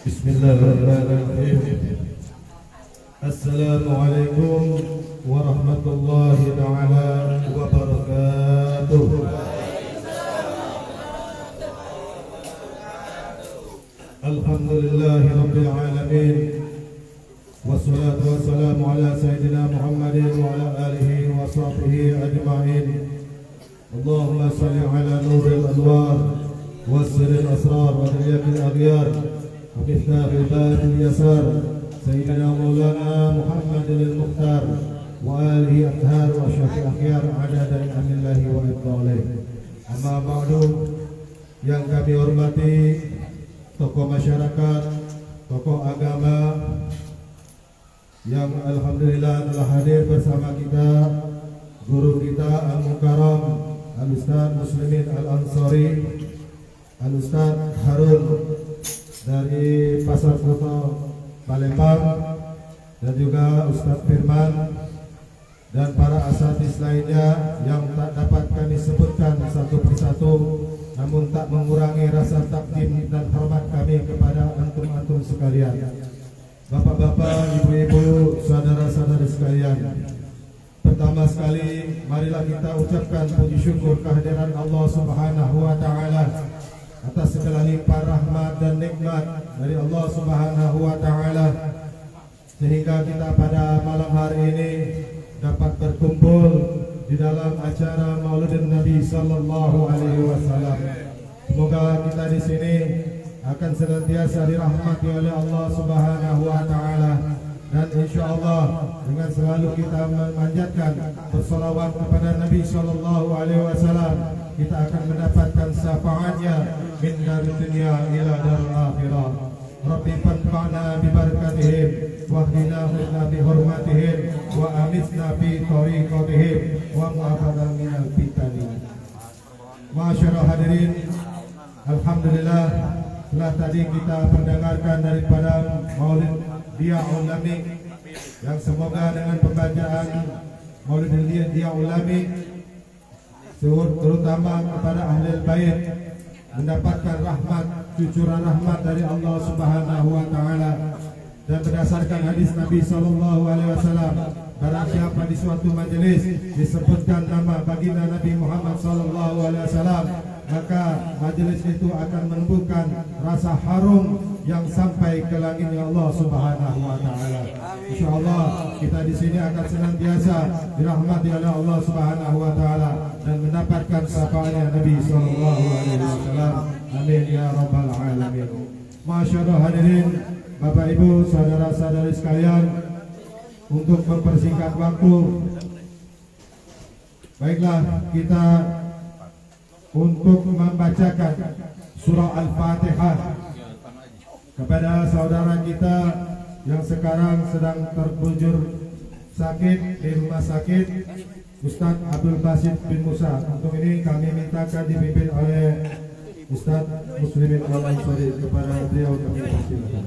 Bismillahirrahmanirrahim. Assalamualaikum warahmatullahi ta'ala wabarakatuh. Alhamdulillahi rabbil alamin. Wassalatu wassalamu ala sayyidina Muhammadin wa ala alihi wa sahbihi ajma'in. Allahumma salli ala nuril anwar wa sirril asrar wa riyadil aghyar wa miftahil babil yasar sayyidina maulana Muhammadin al-Mukhtar wa alihi athhar wa syafi' akhyar adada amillahi wa ibtalaih. Amma ba'du, yang kami hormati tokoh masyarakat, tokoh agama yang alhamdulillah telah hadir bersama kita, guru kita Al-Mukarram Al-Ustaz Muslimin Al-Ansari, Al-Ustaz Harun dari Pasar Soto Palembang, dan juga Ustaz Firman dan para asatidz lainnya yang tak dapat kami sebutkan satu persatu, namun tak mengurangi rasa takdim dan hormat kami kepada antum-antum sekalian. Bapak-bapak, ibu-ibu, saudara-saudari sekalian, pertama sekali marilah kita ucapkan puji syukur kehadiran Allah Subhanahu wa taala atas segala limpah rahmat dan nikmat dari Allah Subhanahu wa taala, sehingga kita pada malam hari ini dapat berkumpul di dalam acara Maulidin Nabi sallallahu alaihi wasallam. Semoga kita di sini akan senantiasa dirahmati oleh Allah Subhanahu wa taala, dan insyaallah dengan selalu kita memanjatkan berselawat kepada Nabi sallallahu alaihi wasallam, kita akan mendapatkan syafaatnya min dari dunia ila darul akhirah. Rabbi fanfa'na bi barakatihim wahdina bi hurmatihim wa amitna bi tariqatihim wa mu'afadna minal fitani. Masyaallah hadirin, alhamdulillah setelah tadi kita mendengarkan daripada Maulid Diyaul Ulami, yang semoga dengan pembacaan Maulid Diyaul Ulami terutama kepada ahli bait mendapatkan rahmat, cucuran rahmat dari Allah Subhanahu wa taala. Dan berdasarkan hadis Nabi sallallahu alaihi wasallam, barang siapa di suatu majelis disebutkan nama baginda Nabi Muhammad sallallahu alaihi wasallam, maka majelis itu akan menumbuhkan rasa harum yang sampai ke langitnya Allah Subhanahu wa taala. Insyaallah kita di sini akan senantiasa dirahmati oleh Allah Subhanahu wa taala dan mendapatkan syafaatnya Nabi sallallahu alaihi wasallam. Amin ya rabbal alamin. Masyaallah hadirin, Bapak Ibu, saudara-saudari sekalian, untuk mempersingkat waktu, baiklah kita untuk membacakan surah Al-Fatihah kepada saudara kita yang sekarang sedang terbujur sakit di rumah sakit, Ustaz Abdul Basit bin Musa. Untuk ini kami mintakan dipimpin oleh Ustaz Muslimin Al-Ansari. Kepada beliau kami persilakan.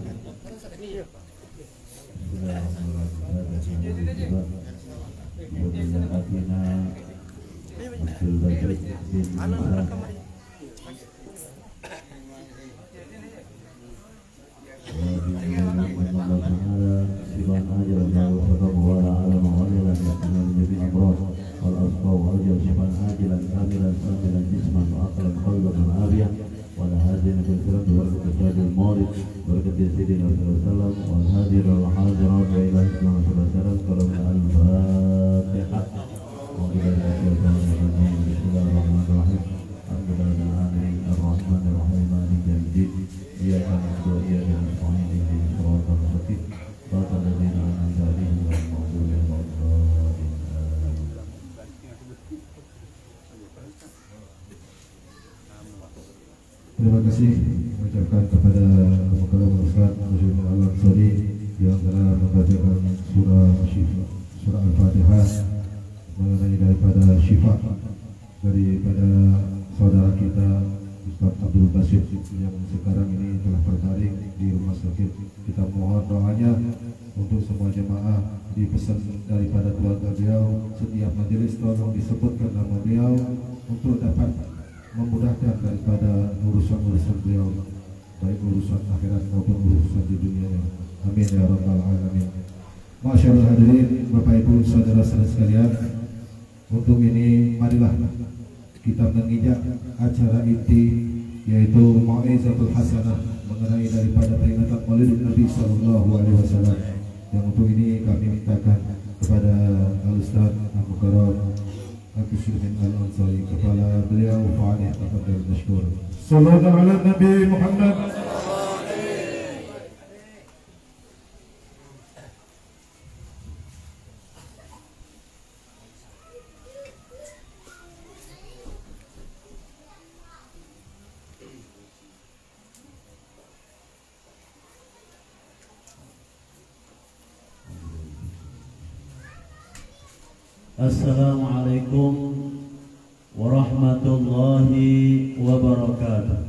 Terima kasih mengucapkan kepada Al-Mukarram Ustaz Muslimin Al-Ansari yang telah membacakan surah Al-Fatihah mengenai daripada syifa daripada saudara kita Ustaz Abdul Basit yang sekarang ini telah berbaring di rumah sakit. Kita mohon doanya untuk semua jemaah, dipesan daripada keluarga beliau setiap majelis tolong disebutkan nama beliau untuk dapat memudahkan daripada urusan-urusan beliau. baik urusan akhirat maupun urusan di dunia. Amin ya rabbal alamin. Masyaallah hadirin Bapak Ibu saudara-saudara sekalian, untuk ini marilah kita menginjak acara inti, yaitu Mau'izatul Hasanah mengenai daripada peringatan Maulid Nabi sallallahu alaihi wasallam. Yang untuk ini kami mintakan kepada Al-Ustaz Al-Mukarram Al-Muslimin Al-Ansari, kepala beliau fa'alih tafadhal mashkur. Sallallahu ala Nabi Muhammad. Assalamualaikum warahmatullahi wabarakatuh.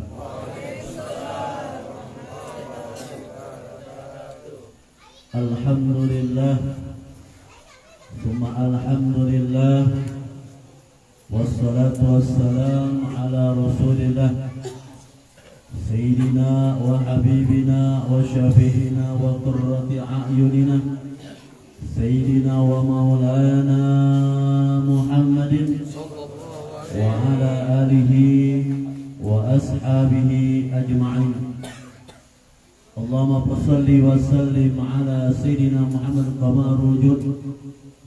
Alhamdulillah, summa alhamdulillah, wassalatu wassalam ala rasulillah, sayyidina wa habibina wa syafi'ina wa qurrati a'yunina, Sayyidina wa maulana Muhammadin wa ala alihi wa ashabihi ajma'in. Allahumma salli wa sallim ala Sayyidina Muhammad qamar wujud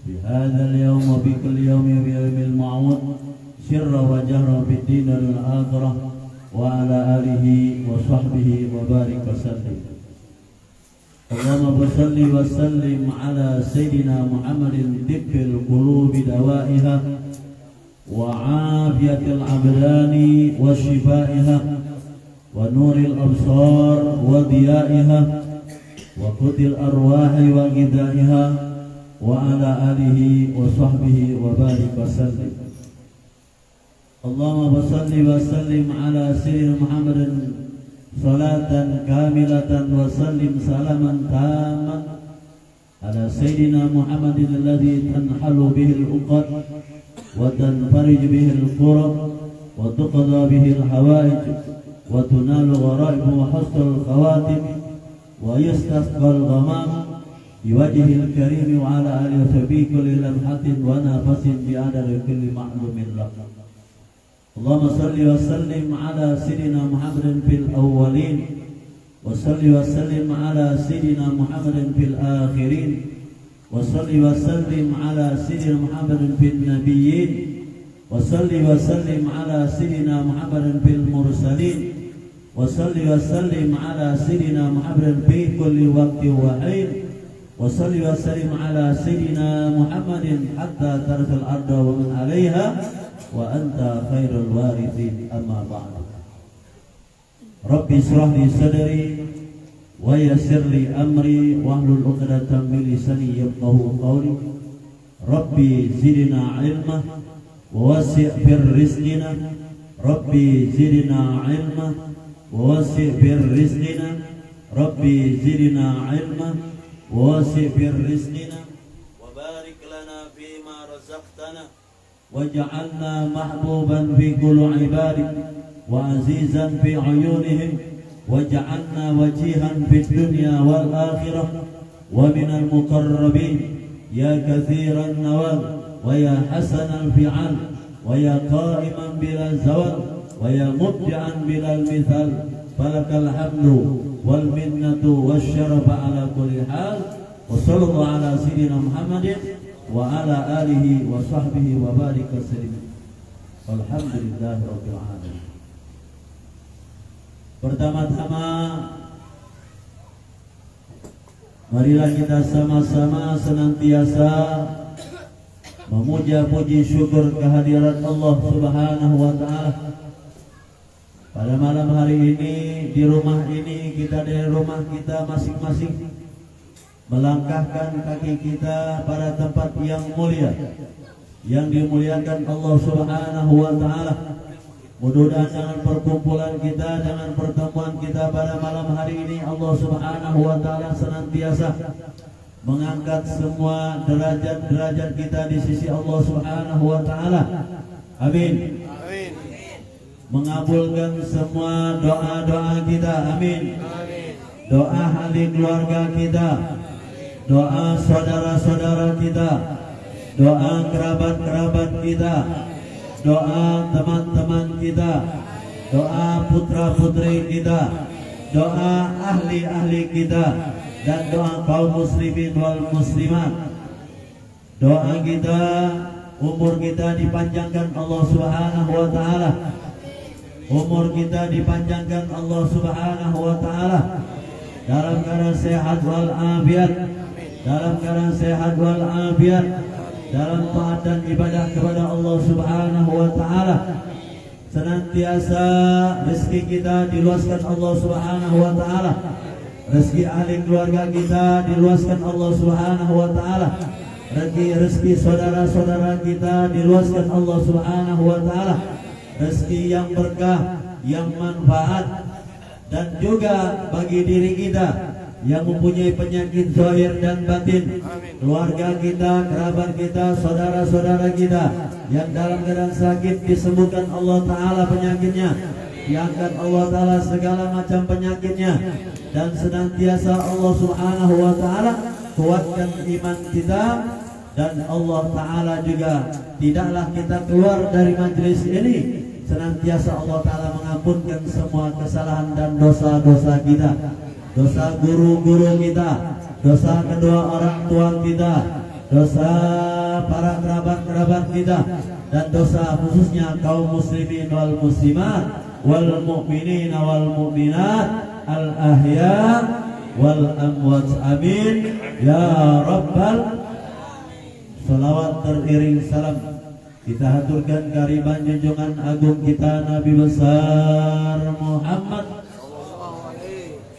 bi hadzal yawm wa bi kulli yawmin bi yawmil ma'ud sirra wa jahra bid din al akhirah wa ala alihi wa sahbihi wa barik wa sallim. Allahumma salli wa sallim ala Sayyidina Muhammadin tibbil qulubi dawaiha wa afiyatil abdani wa shifaiha wa nuril absar wa diyaiha wa qutil arwahi wa ghidaiha wa ala alihi wa sahbihi wa barik wa sallim. Allahumma salli wa sallim ala Sayyidina Muhammadin salatan kamilatan wa sallim salaman taman ala Sayyidina Muhammadin alladhi tanhalu bihi al-uqad wa tanfarij bihi al-qurab wa tuqda bihi al-hawaij wa tunalu gharaib wa hasal khawatim wa yastasqa al-ghamam biwajhi al-karim wa ala alihi wa sahbihi kulli lamhatin wa nafasin bi adadi kulli ma'lumin lak. Allahumma salli wa sallim ala Sayyidina Muhammadin fil awwalin wa salli wa sallim ala Sayyidina Muhammadin fil akhirin wa salli wa sallim ala Sayyidina Muhammadin fil nabiyyin wa salli wa sallim ala Sayyidina Muhammadin fil mursalin wa salli wa sallim ala Sayyidina Muhammadin fi kulli waqtin wa hin wa salli wa sallim ala Sayyidina Muhammadin hatta tarfil arda wa man 'alayha wa anta khairul warithin, amma ba'du. Rabbi israh li sadri wa yassir li amri wahlul 'uqdatam min lisani yafqahu qawli. Rabbi zidna ilma wa wasi' fir rizqina. Rabbi zidna ilma wa wasi' fir rizqina. Rabbi zidna ilma wa wasi' fir rizqina wa barik lana fima razaqtana waj'alna mahbuban fi qulubi ibadik wa azizan fi uyunihim waj'alna wajihan fid dunya wal akhirah wa minal muqarrabin ya kathiran nawal wa ya hasanal fi'al wa ya qa'iman bila zawal wa ya mubdi'an bila mithal falakal hamdu wal minnatu wasyarafa ala kulli hal wa sallallahu ala sayyidina Muhammadin wa ala alihi wa sahbihi wa barik wa sallim. Alhamdulillah rabbil alamin. Pertama-tama marilah kita sama-sama senantiasa memuja puji syukur kehadirat Allah Subhanahu wa taala. Pada malam hari ini di rumah ini kita dari rumah kita masing-masing melangkahkan kaki kita pada tempat yang mulia yang dimuliakan Allah Subhanahu wa taala. Mudah-mudahan dengan perkumpulan kita, dengan pertemuan kita pada malam hari ini, Allah Subhanahu wa taala senantiasa mengangkat semua derajat-derajat kita di sisi Allah Subhanahu wa taala. Amin. mengabulkan semua doa-doa kita, amin. Doa ahli keluarga kita, doa saudara-saudara kita, doa kerabat-kerabat kita, doa teman-teman kita, doa putra-putri kita, doa ahli-ahli kita, dan doa kaum muslimin wal muslimat. Doa kita, umur kita dipanjangkan Allah Subhanahu wa taala. Umur kita dipanjangkan Allah Subhanahu wa taala dalam keadaan sehat wal afiat, dalam keadaan sehat wal afiat, dalam taat dan ibadah kepada Allah Subhanahu wa taala. Senantiasa rezeki kita diluaskan Allah Subhanahu wa taala. Rezeki ahli keluarga kita diluaskan Allah Subhanahu wa taala. Rezeki saudara-saudara kita diluaskan Allah Subhanahu wa taala. Rezeki yang berkah, yang manfaat, dan juga bagi diri kita yang mempunyai penyakit zahir dan batin, keluarga kita, kerabat kita, saudara-saudara kita yang dalam keadaan sakit, disembuhkan Allah Ta'ala penyakitnya, diangkat Allah Ta'ala segala macam penyakitnya, dan senantiasa Allah Subhanahu wa Ta'ala kuatkan iman kita. Dan Allah Ta'ala juga tidaklah kita keluar dari majelis ini senantiasa Allah Ta'ala mengampunkan semua kesalahan dan dosa-dosa kita, dosa guru-guru kita, dosa kedua orang tua kita, dosa para kerabat-kerabat kita, dan dosa khususnya kaum muslimin wal muslimat, wal mu'minin wal mu'minat, al ahya wal amwat, amin ya rabbal. Salawat teriring salam kita haturkan kehadiran junjungan agung kita Nabi besar Muhammad,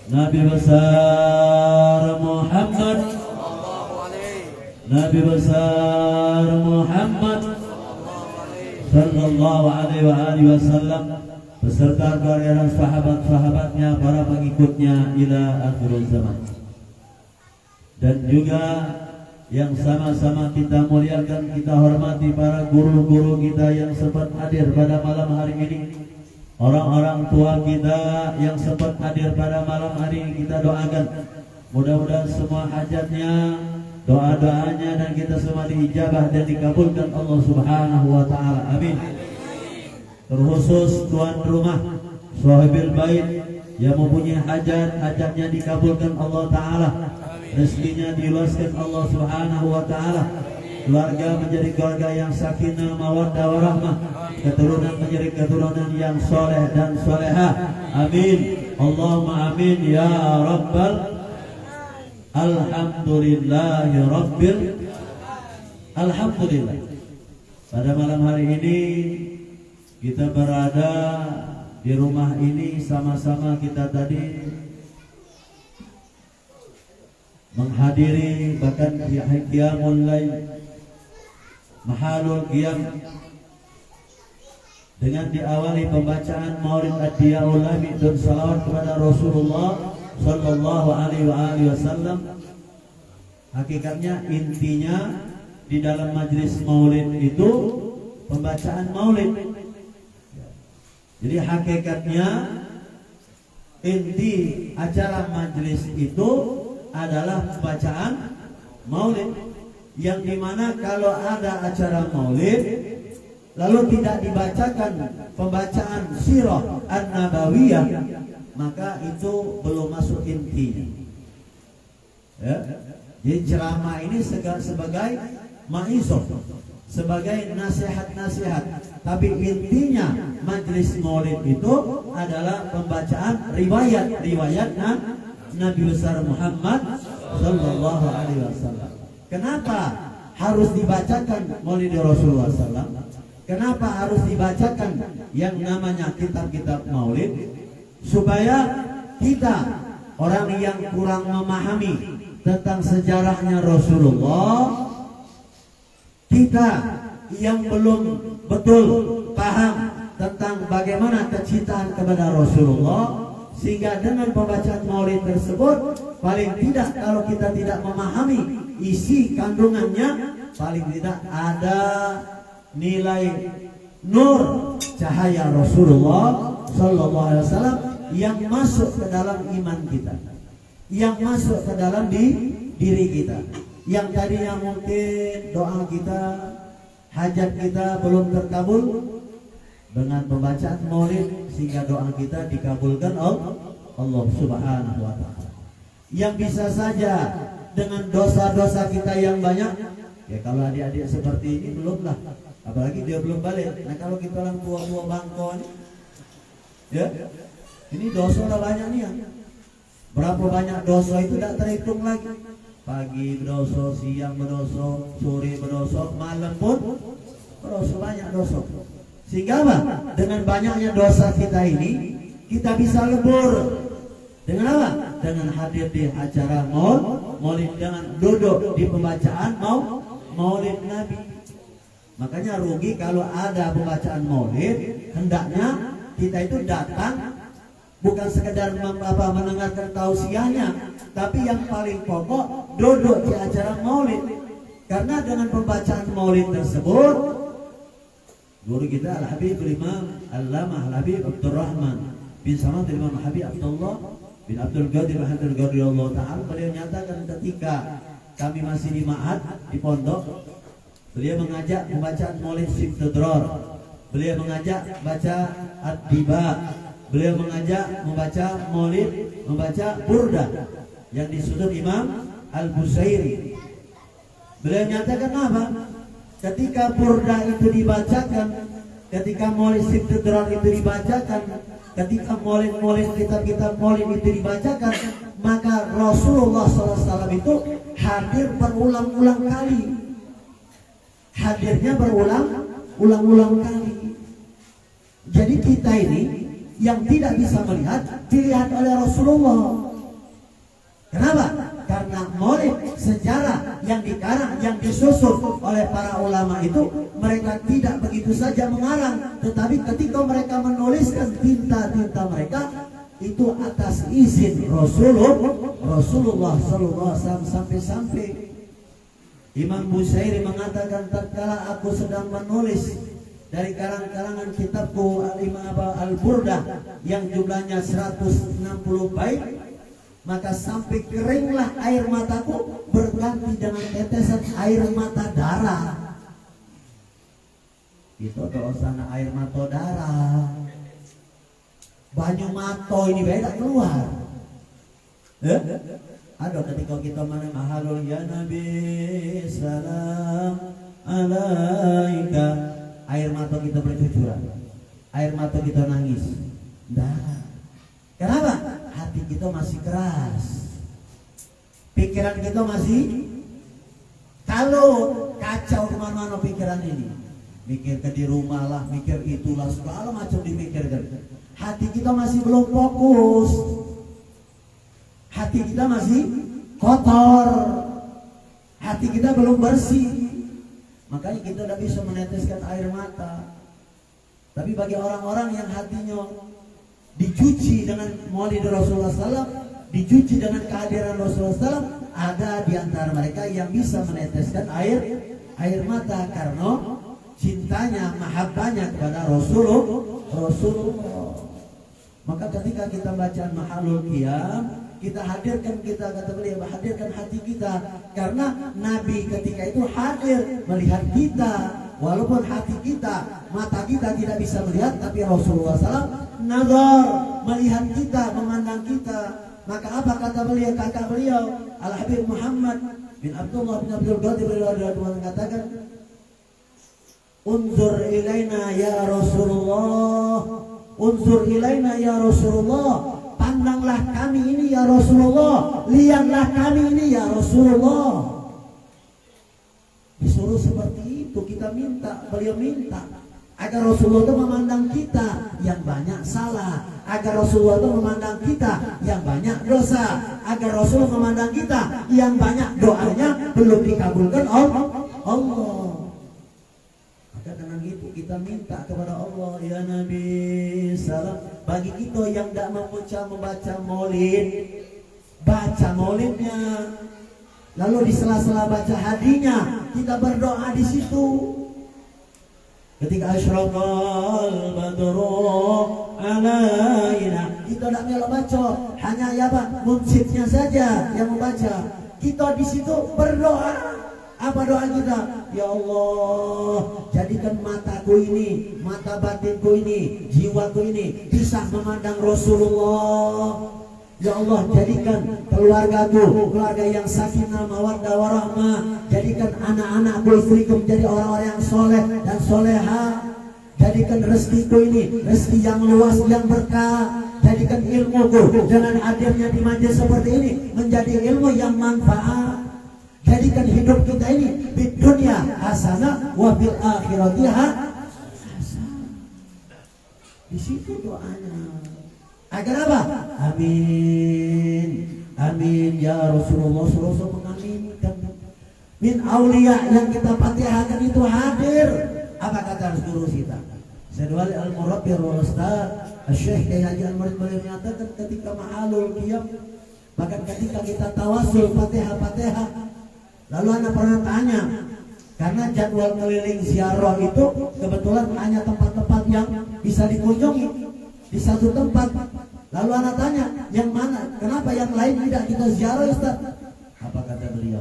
Nabi besar Muhammad, Nabi besar Muhammad sallallahu alaihi wasallam beserta keluarga dan sahabat-sahabatnya, para pengikutnya ila akhir zaman. Dan juga yang sama-sama kita muliakan, kita hormati para guru-guru kita yang sempat hadir pada malam hari ini, orang-orang tua kita yang sempat hadir pada malam hari ini. Kita doakan mudah-mudahan semua hajatnya, doa-doanya, dan kita semua diijabah dan dikabulkan Allah Subhanahu wa taala, amin. Terkhusus tuan rumah, sahibil bait yang mempunyai hajat, hajatnya dikabulkan Allah taala, rezekinya diluaskan Allah Subhanahu wa taala, keluarga menjadi keluarga yang sakinah mawaddah warahmah, keturunan menjadi keturunan yang soleh dan solehah, amin. Allahumma amin ya rabbal. Alhamdulillahi rabbil. Alhamdulillah, pada malam hari ini kita berada di rumah ini, sama-sama kita tadi menghadiri bahkan qiyamul lail, mahalul qiyam, dengan diawali pembacaan maulid ad-diyaul labi dan salawat kepada Rasulullah sallallahu alaihi wasallam. Hakikatnya intinya di dalam majlis maulid itu pembacaan maulid. Jadi hakikatnya inti acara majlis itu adalah bacaan maulid, yang dimana kalau ada acara maulid lalu tidak dibacakan pembacaan sirah an-nabawiyah, maka itu belum masuk intinya, ya. Jadi ceramah ini sebagai ma'izah, sebagai nasihat-nasihat, tapi intinya majlis maulid itu adalah pembacaan riwayat Nabi besar Muhammad sallallahu alaihi wasallam. Kenapa harus dibacakan maulid Rasulullah sallallahu? Kenapa harus dibacakan yang namanya kitab-kitab maulid? Supaya kita, orang yang kurang memahami tentang sejarahnya Rasulullah, kita yang belum betul paham tentang bagaimana kecintaan kepada Rasulullah, sehingga dengan pembacaan maulid tersebut, paling tidak kalau kita tidak memahami isi kandungannya, paling tidak ada nilai nur cahaya Rasulullah Sallallahu Alaihi Wasallam yang masuk ke dalam iman kita, yang masuk ke dalam diri kita. Yang tadinya mungkin doa kita, hajat kita belum terkabul, dengan pembacaan maulid sehingga doa kita dikabulkan Allah Subhanahu wa taala. Yang bisa saja dengan dosa-dosa kita yang banyak, ya kalau adik-adik seperti ini belum lah, apalagi dia belum balik. Nah kalau kita orang tua-tua bangkon, ya ini dosa udah banyak nih ya. Berapa banyak dosa itu tidak terhitung lagi. Pagi berdosa, siang berdosa, sore berdosa, malam pun berdosa, banyak dosa. Sehingga apa? Dengan banyaknya dosa kita ini, kita bisa lebur. Dengan apa? Dengan hadir di acara maulid, dengan duduk di pembacaan maulid Nabi. Makanya rugi kalau ada pembacaan maulid, hendaknya kita itu datang bukan sekedar mendengarkan tausiahnya, tapi yang paling pokok duduk di acara maulid. Karena dengan pembacaan maulid tersebut, guru kita Al-Habib Imam Al-Lamah Al-Habib Abdurrahman bin Samad Imam Habib Abdullah bin Abdul Qadir radhiyallahu ta'ala, beliau nyatakan ketika kami masih di ma'had, di pondok, beliau mengajak pembacaan maulid Siftudror, beliau mengajak baca Ad-Diba, beliau mengajak membaca maulid, membaca burda yang disusun Imam Al-Busairi. Beliau nyatakan apa? Ketika burda itu dibacakan, ketika maulid Siftudror itu dibacakan, ketika maulid kitab-kitab maulid itu dibacakan, maka Rasulullah SAW itu hadir berulang-ulang kali. Hadirnya berulang-ulang kali. Jadi kita ini yang tidak bisa melihat, dilihat oleh Rasulullah. Kenapa? Karena maulid sejarah yang dikarang, yang disusun oleh para ulama itu, mereka tidak begitu saja mengarang, tetapi ketika mereka menuliskan tinta-tinta mereka itu atas izin Rasulullah Sallallahu Alaihi Wasallam. Sampai-sampai Imam Busairi mengatakan, tatkala aku sedang menulis dari karangan kitabku Al-Burdah yang jumlahnya 160 bait, maka sampai keringlah air mataku berganti dengan tetesan air mata darah. Itu dosa air mata darah. Banyu mato ini beda keluar. Ada ketika kita mana mahalul ya Nabi salam alaika, air mata kita bercucuran, air mata kita nangis. Darah. Kenapa? Hati kita masih keras, pikiran kita masih, kalau kacau kemana-mana pikiran ini, mikir ke di rumah lah, mikir itulah, segala macam dimikirkan. Hati kita masih belum fokus, hati kita masih kotor, hati kita belum bersih, makanya kita tidak bisa meneteskan air mata. Tapi bagi orang-orang yang hatinya dicuci dengan maulid Rasulullah SAW, dicuci dengan kehadiran Rasulullah SAW, ada di antara mereka yang bisa meneteskan air mata karena cintanya, mahabbahnya kepada Rasulullah. Maka ketika kita baca Mahalul Qiyam, kita hadirkan, kita kata beliau, hadirkan hati kita, karena Nabi ketika itu hadir melihat kita, walaupun hati kita, mata kita tidak bisa melihat, tapi Rasulullah SAW nazar, melihat kita, memandang kita. Maka apa kata beliau, kakak beliau Al-Habib Muhammad bin Abdullah bin Abdul Qadir mengatakan, unzur ilaina ya Rasulullah, unzur ilaina ya Rasulullah, pandanglah kami ini ya Rasulullah, lihatlah kami ini ya Rasulullah. Disuruh seperti itu, kita minta, beliau minta agar Rasulullah itu memandang kita yang banyak salah, agar Rasulullah itu memandang kita yang banyak dosa, agar Rasulullah memandang kita yang banyak doanya belum dikabulkan Allah. Maka dengan itu kita minta kepada Allah, ya Nabi salam, bagi kita yang tidak membaca maulid, baca maulidnya, lalu di sela-sela baca hadinya kita berdoa di situ. ketika asyraqal badru alaina, kita tidak melok baca, hanya ya Pak, munsifnya saja yang membaca. Kita di situ berdoa. Apa doa kita? Ya Allah, jadikan mataku ini, mata batinku ini, jiwaku ini bisa memandang Rasulullah. Ya Allah, jadikan keluargaku keluarga yang sakinah mawaddah warahmah. Jadikan anak-anakku, istriku menjadi orang-orang yang soleh dan soleha. Jadikan rezekiku ini rezeki yang luas, yang berkah. Jadikan ilmuku dengan hadirnya di majelis seperti ini menjadi ilmu yang manfaat. Jadikan hidup kita ini di dunia hasanah wa bil akhirati hasanah. Di situ doanya. Agar apa? Amin. Amin ya Rasulullah. Rasulullah mengaminkan. Min aulia yang kita fatihahkan itu hadir. Apa kata Rasulullah kita? Sedwali al-murabbir wal ustaz Syekh Kiai Haji Al-Murid beliau menyatakan ketika ma'alul qiyam, bahkan ketika kita tawasul fatihah-fatihah. Lalu anak pernah tanya, karena jadwal keliling ziarah itu kebetulan hanya tempat-tempat yang bisa dikunjungi di satu tempat. Lalu anak tanya, yang mana? Kenapa yang lain tidak kita ziarah, Ustaz? Apa kata beliau?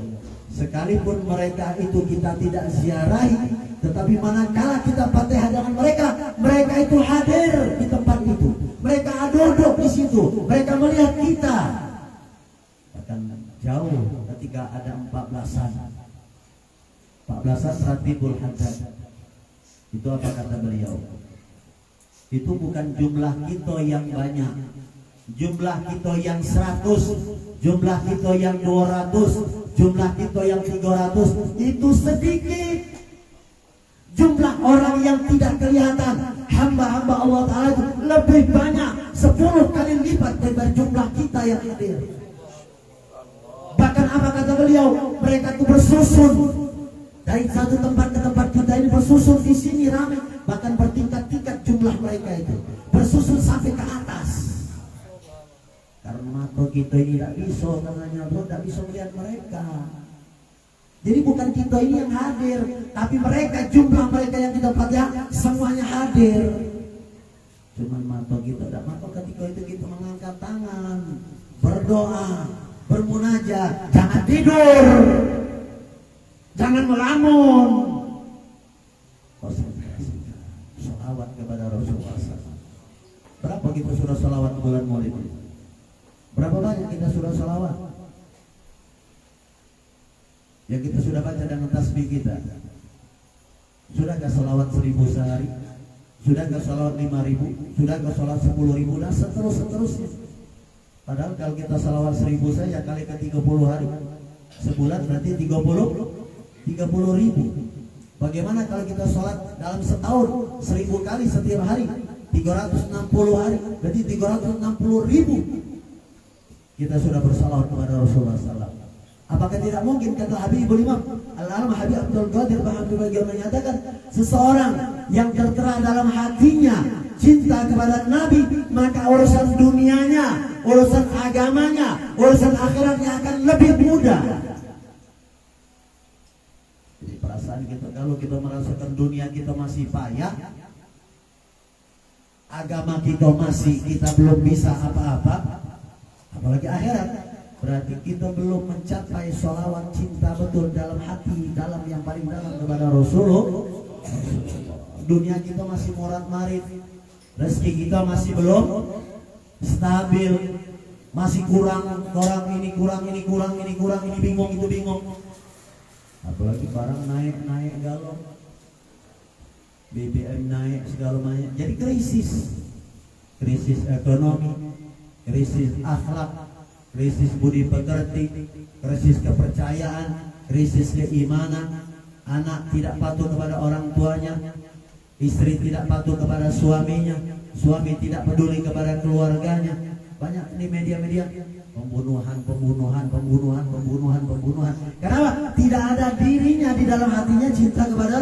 Sekalipun mereka itu kita tidak ziarahi, tetapi manakala kita fatihah dengan mereka, mereka itu hadir di tempat itu. Mereka duduk di situ, mereka melihat kita. Bahkan jauh ketika ada 14-an Ratibul Haddad. Itu apa kata beliau? Itu bukan jumlah kita yang banyak, jumlah kita yang 100, jumlah kita yang 200, jumlah kita yang 300, itu sedikit. Jumlah orang yang tidak kelihatan, hamba-hamba Allah Ta'ala itu lebih banyak, 10 kali lipat daripada jumlah kita yang hadir. Bahkan apa kata beliau? Mereka itu bersusun dari satu tempat ke tempat kita ini, bersusun di sini ramai, bahkan bertingkat-tingkat jumlah mereka itu, bersusun sampai ke atas. Karena mata kita ini tidak bisa, katanya Allah tidak bisa melihat mereka. Jadi bukan kita ini yang hadir, tapi mereka, jumlah mereka yang kita fatihah semuanya hadir. Cuman mata kita tidak, maka ketika itu kita mengangkat tangan, berdoa, bermunajat, jangan tidur, jangan melamun, konsentrasikan, sholawat kepada Rasulullah SAW. Berapa kita sudah sholawat bulan Maulid? Berapa banyak kita sudah sholawat? Yang kita sudah baca dengan tasbih kita. Sudahkah sholawat 1000 sehari? Sudahkah sholawat 5000? Sudahkah sholawat 10.000? Dan seterusnya. Padahal kalau kita salawat 1000 saja kali ke 30 hari, sebulan berarti 30.000. Bagaimana kalau kita sholat dalam setahun 1000 kali setiap hari, 360 hari, berarti 360.000. Kita sudah bersalawat kepada Rasulullah SAW. Apakah tidak mungkin, kata Habibul Imam Al-Alama Habib Abdul Qadir Bahadul menyatakan, seseorang yang tertera dalam hatinya cinta kepada Nabi, maka urusan dunianya, urusan agamanya, urusan akhiratnya akan lebih mudah. Jadi perasaan kita, kalau kita merasakan dunia kita masih payah, agama kita masih, kita belum bisa apa-apa, apalagi akhirat, berarti kita belum mencapai sholawat cinta betul dalam hati, dalam yang paling dalam kepada Rasulullah. Dunia kita masih morat-marit, rezeki kita masih belum stabil, masih kurang, orang ini kurang, ini kurang, ini kurang, ini bingung, itu bingung. Apalagi barang naik galon, BBM naik segala macam, jadi krisis ekonomi, krisis akhlak, krisis budi pekerti, krisis kepercayaan, krisis keimanan. Anak tidak patuh kepada orang tuanya, istri tidak patuh kepada suaminya, suami tidak peduli kepada keluarganya. Banyak ini media-media pembunuhan. Kenapa? Tidak ada dirinya di dalam hatinya cinta kepada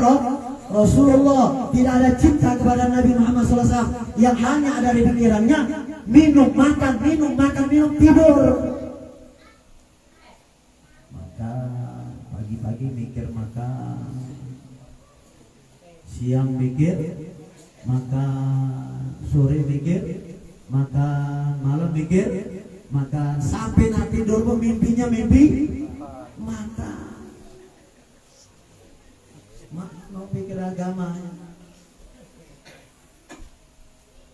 Rasulullah, tidak ada cinta kepada Nabi Muhammad SAW. Yang hanya ada di pikirannya minum, makan, tidur. Maka pagi-pagi mikir makan, siang mikir, maka sore mikir, maka malam mikir, maka sampai nanti tidur mimpinya mimpi makan. Mau pikir agama.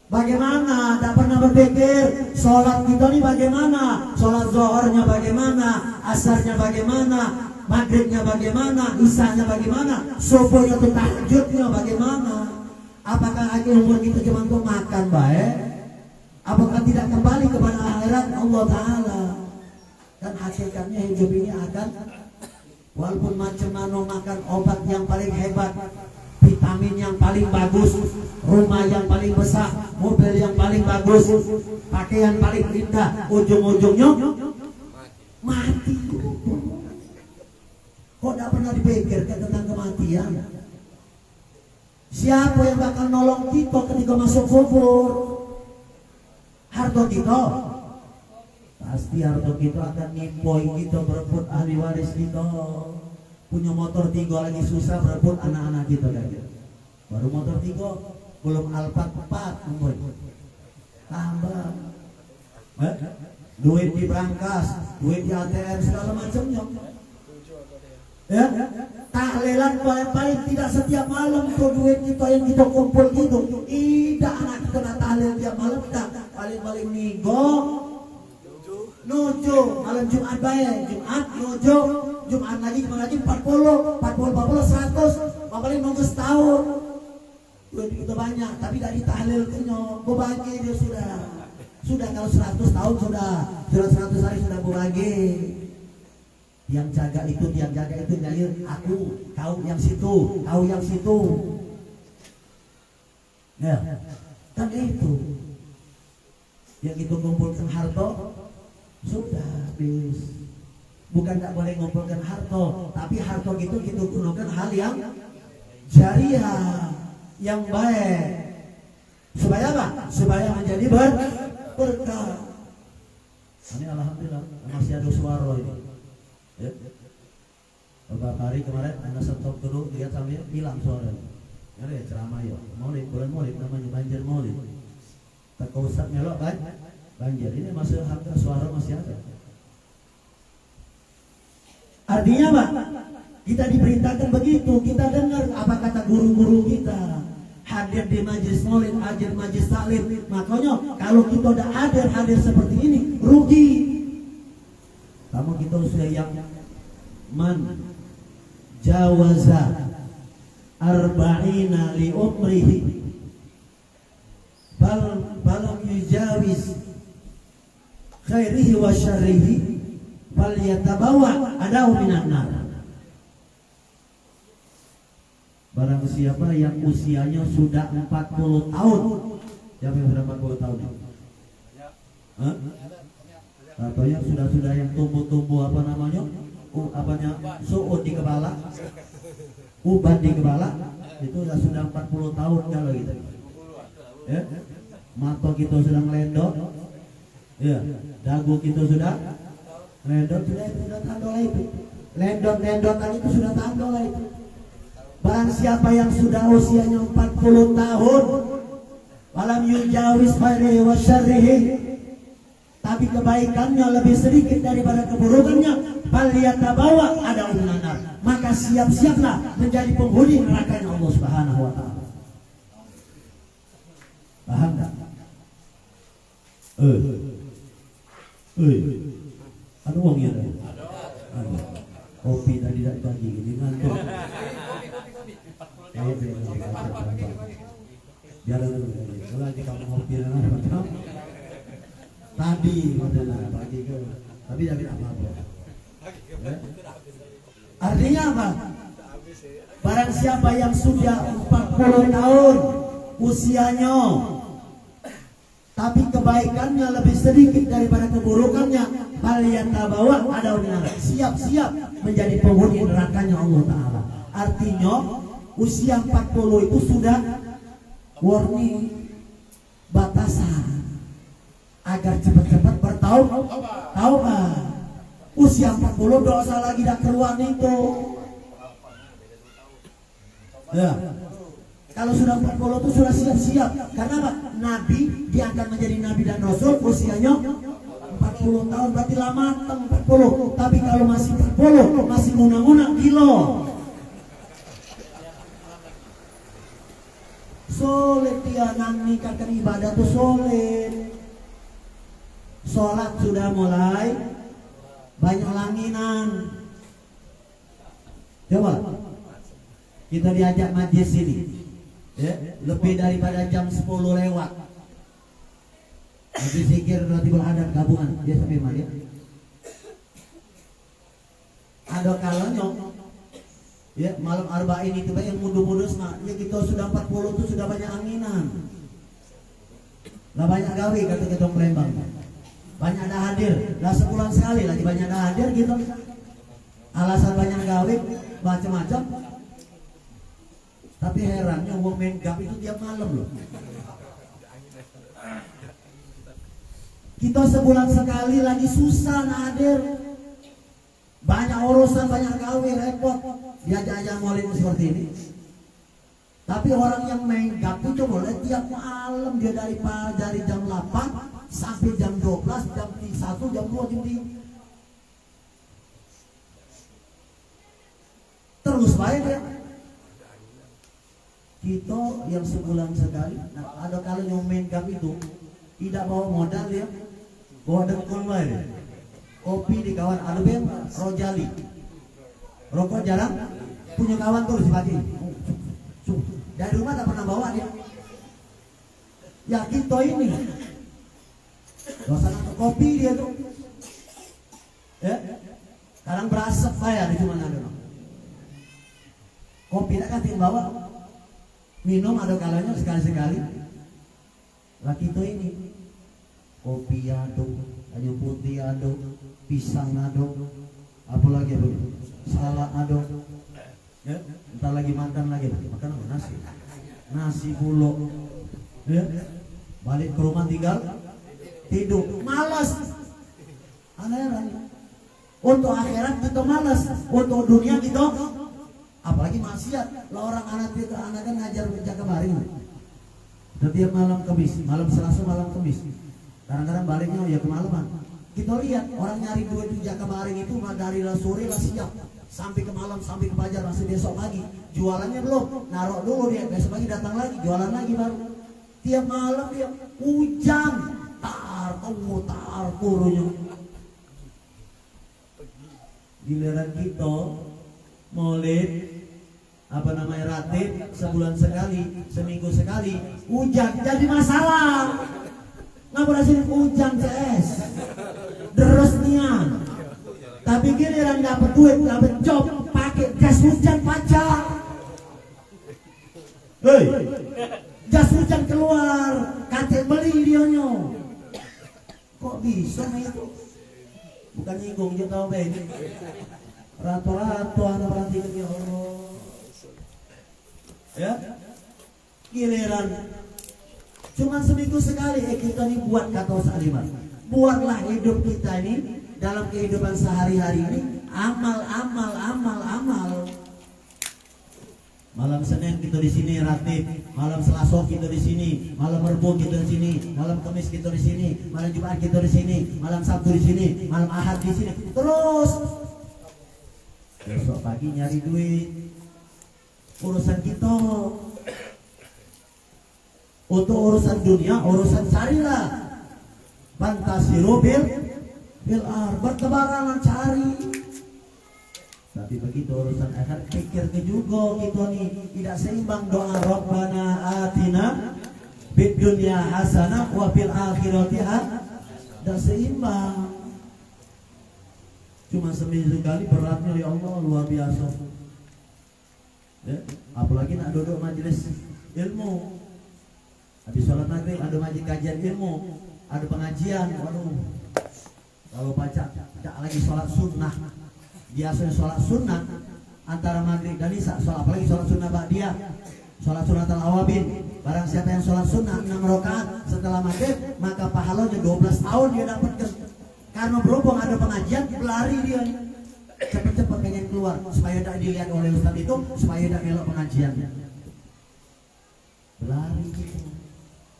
Bagaimana? Tidak pernah berpikir sholat kita ini bagaimana? Sholat zuhurnya bagaimana? Asarnya bagaimana? Maghribnya bagaimana? Isanya bagaimana? Subuhnya itu tahajudnya bagaimana? Apakah akhir umur kita cuma untuk makan baik? Apakah tidak kembali kepada akhirat Allah Ta'ala? Dan hakikatnya hidup ini akan, walaupun macam mana makan obat yang paling hebat, vitamin yang paling bagus, rumah yang paling besar, mobil yang paling bagus, pakaian paling indah, ujung-ujungnya mati. Kok tidak pernah dipikirkan tentang kematian? Siapa yang bakal nolong kita ketika masuk kubur? Harta kita? Pasti harta kita akan nimpoi kita, berebut ahli waris kita. Punya motor 3 lagi susah, berebut anak-anak kita lagi. Baru motor 3, belum Alphard 4, tambah. Duit di brankas, duit di ATM, segala macamnya. Ya, tahlilan paling tidak setiap malam tuh duit kita yang kita kumpul gitu. Tidak, anak kita nak tahlil tiap malam, tidak. Paling nigo, nuju, malam Jumat bayar, Jumat nuju, Jumat lagi 40, 100, paling nunggu setahun. Duit kita banyak, tapi dari tahlil kenyo, berbagi dia sudah kalau 100 tahun sudah 100 hari sudah berbagi. Yang jaga itu nyalir aku, kau yang situ, kau yang situ. Ya, kan itu. Yang itu kumpulkan harta sudah habis. Bukan tak boleh ngumpulkan harta, tapi harta itu kita gunakan hal yang jariah, yang baik. Supaya apa? Supaya menjadi berkah. Ini alhamdulillah masih ada suara ini. Ya. Beberapa hari kemarin anak stop dulu, lihat sambil hilang suara. Ya ceramah ya, maulid, bulan maulid namanya banjir maulid. Tak kau usah melok kan? Banjir ini masih harga suara masih ada. Artinya apa? Kita diperintahkan begitu, kita dengar apa kata guru-guru kita. Hadir di majlis maulid, hadir majlis taklim. Makanya kalau kita udah hadir seperti ini, rugi. Kamu kita sudah yang man jawaza arba'ina li umrihi balam yujawiz khairihi wa syarrihi fal yatabawa adahu minan nar. Barang siapa yang usianya sudah 40 tahun. Siapa yang sudah 40 tahun? Hah? Atau yang sudah yang tumbuh apa namanya, suud di kepala, uban di kepala, itu sudah 40 tahun kalau gitu. Ya, mata kita sudah melendot, ya, dagu kita sudah melendot, sudah tanda itu, lendot-lendotan itu sudah tanda itu. Barang siapa yang sudah usianya 40 tahun, walam yujawiz khairihi wa syarrihi, tapi kebaikannya lebih sedikit daripada keburukannya, falyatabawa ada unanar, maka siap-siaplah menjadi penghuni neraka Allah Subhanahu wa taala. Paham tak? Ada uang ya? Ada. Kopi tadi tidak bagi gini ngantuk. Biar dulu. Kalau nanti kamu kopi macam tadi padahal bagi ke, tapi tidak apa-apa. Artinya apa? Barang siapa yang sudah 40 tahun usianya, tapi kebaikannya lebih sedikit daripada keburukannya, falyatabawa ada unar, siap-siap menjadi penghuni nerakanya Allah Ta'ala. Artinya usia 40 itu sudah warning, batasan agar cepat-cepat bertaubat. Usia 40 dosa lagi dah keluar itu. Ya. Kalau sudah 40 itu sudah siap-siap. Karena apa? Nabi diangkat menjadi nabi dan rasul usianya 40 tahun, berarti lah matang 40. Tapi kalau masih 40, masih nguna-nguna gila. Sulit dia meningkatkan ibadah tuh sulit. Sholat sudah mulai banyak langinan. Coba kita diajak majlis sini, ya, lebih daripada jam 10 lewat. Habis zikir Ratibul Adat gabungan dia sampai mana? Ada kalanya ya malam arba'in itu yang mudu-mudu ya kita sudah 40 itu sudah banyak anginan. Lah banyak gawe kata kita Palembang. Banyak dah hadir, lah sebulan sekali lagi banyak dah hadir gitu. Alasan banyak gawe macam-macam. Tapi herannya uang main gap itu tiap malam loh. Kita sebulan sekali lagi susah hadir. Banyak urusan, banyak gawe, repot. Diajak-ajak maulid seperti ini. Tapi orang yang main gap itu boleh tiap malam dia dari jam 8 sampai jam 12, jam 1, jam 2, jam 3. Terus baik ya. Kita yang sebulan sekali, nah, ada kalau yang main gap itu tidak bawa modal ya, bawa dengkul baik. Kopi di kawan, ada bem, rojali, rokok jarang, punya kawan terus pagi. Dari rumah tak pernah bawa dia. Ya kita ini, dosa ke kopi dia tuh, ya, sekarang berasap saya di mana ada. Kopi tak kasih bawa. Minum ada kalanya sekali-sekali. Lah kita ini kopi ada, kayu putih ada, pisang ada, apalagi ada, salad ada, ya, entar lagi makan lagi, makan apa? Nasi bulog, ya, balik ke rumah tinggal tidur, malas, aneh-aneh. Untuk akhirat kita malas, untuk dunia kita apalagi maksiat. Lah orang anak kan ngajar jaga baring. Setiap malam Kamis, malam Selasa, malam Kamis. Kadang-kadang baringnya ya kemalaman. Kita lihat orang nyari duit di jaga baring itu dari sore lah siap sampai ke malam, sampai ke fajar, masih besok pagi. Jualannya belum, naruh dulu dia, besok pagi datang lagi, jualan lagi baru. Tiap malam dia hujan, tar kurunya. Giliran kita maulid apa namanya ratib sebulan sekali, seminggu sekali, hujan jadi masalah. Nggak boleh sini hujan CS, deres nian. Tapi giliran dapat duit, dapat job, pakai jas hujan pacar. Hei, jas hujan keluar, kate beli dionyo. Kok bisa itu? Bukan nyinggung juga tahu be. Ratu-ratu anak perhatikan ya Allah. Ya, giliran cuma seminggu sekali kita ini buat kata Salimah. Buatlah hidup kita ini dalam kehidupan sehari-hari ini amal. Malam Senin kita di sini ratib, malam Selasa kita di sini, malam Rabu kita di sini, malam Kamis kita di sini, malam Jumat kita di sini, malam Sabtu di sini, malam Ahad di sini. Terus besok pagi nyari duit. Urusan kita untuk urusan dunia, urusan syariah. Fantasiru bil bertebaran cari. Tapi begitu urusan akhirat pikir ke juga kita nih tidak seimbang. Doa Rabbana atina fid dunya hasanah wa fil akhirati tidak seimbang. Cuma seminggu sekali beratnya ya Allah luar biasa. Ya, apalagi nak duduk majelis ilmu. Habis sholat maghrib ada majelis kajian ilmu, ada pengajian. Waduh, kalau baca tidak lagi sholat sunnah. Biasanya sholat sunnah antara maghrib dan isya, sholat apalagi sholat sunnah ba'diyah, sholat sunnah al-awabin. Barang siapa yang sholat sunnah 6 rakaat setelah maghrib, maka pahalanya 12 tahun dia dapatkan. Karena berhubung ada pengajian, berlari dia cepat-cepat pengen keluar supaya tidak dilihat oleh ustaz itu, supaya tidak melok pengajiannya. Berlari kita.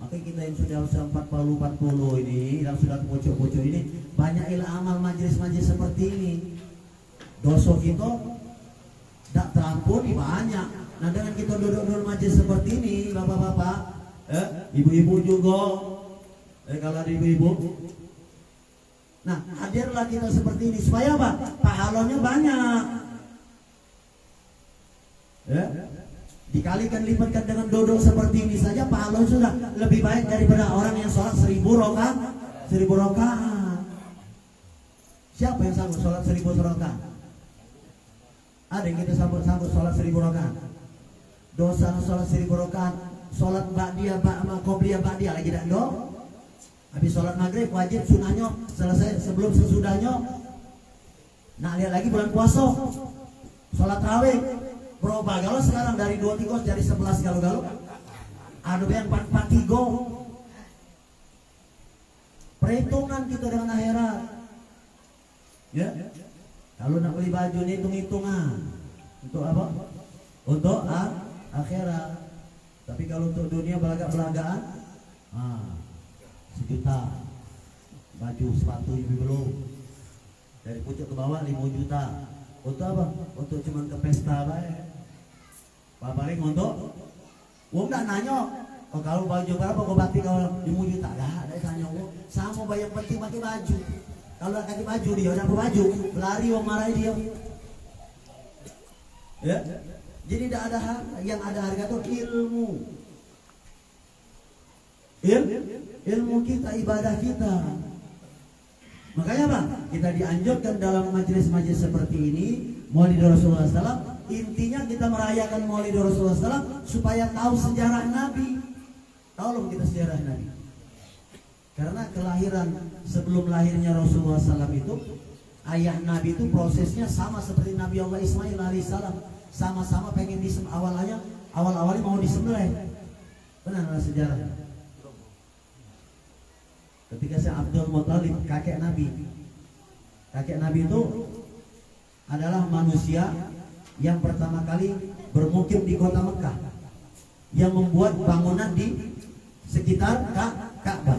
Makanya kita yang sudah usia 40 ini, yang sudah pojok-pojok ini, banyak amal majelis-majelis seperti ini. Dosa kita tidak terampuni banyak. Nah dengan kita duduk-duduk majelis seperti ini, bapak-bapak, ibu-ibu juga, kalau ada ibu-ibu. Nah hadirlah kita seperti ini supaya apa? Pahalanya banyak. Dikalikan lipatkan dengan duduk seperti ini saja, pahalanya sudah lebih baik daripada orang yang sholat 1000 rakaat. 1000 rakaat. Siapa yang sanggup sholat 1000 rakaat? Ada yang kita sanggup sholat 1000 rakaat? Dosa sholat 1000 rakaat, sholat ba'diyah, qobliyah ba'diyah lagi tak do? Habis sholat maghrib wajib sunahnya selesai sebelum sesudahnya. Nah lihat lagi bulan puasa, sholat tarawih berubah kalau sekarang dari 23 jadi 11 galau-galau. Ada yang 443. Perhitungan kita dengan akhirat. Ya. Kalau nak beli baju ini hitung-hitungan. Untuk apa? Untuk akhirat. Tapi kalau untuk dunia belagak-belagaan, sejuta. Baju sepatu ibu belum. Dari pucuk ke bawah 5 juta. Untuk apa? Untuk cuman ke pesta baik. Paling untuk enggak nanya, oh kalau baju berapa kau batik kalau 5 juta? Enggak ada tanya gua. Sama bayar penting pakai baju. Kalau enggak pakai baju dia udah baju, lari wong marahi dia. Ya. Jadi tidak ada harga, yang ada harga itu ilmu. Ilmu kita, ibadah kita. Makanya apa? Kita dianjurkan dalam majelis-majelis seperti ini, Maulid Rasulullah SAW. Intinya kita merayakan Maulid Rasulullah SAW supaya tahu sejarah Nabi. Tahu loh kita sejarah Nabi. Karena kelahiran sebelum lahirnya Rasulullah SAW itu, ayah Nabi itu prosesnya sama seperti Nabi Allah Ismail alaihissalam. Sama-sama pengen awal-awalnya mau disembelih. Benar sejarah. Ketika si Abdul Muthalib, kakek Nabi itu adalah manusia yang pertama kali bermukim di kota Mekah, yang membuat bangunan di sekitar Ka'bah.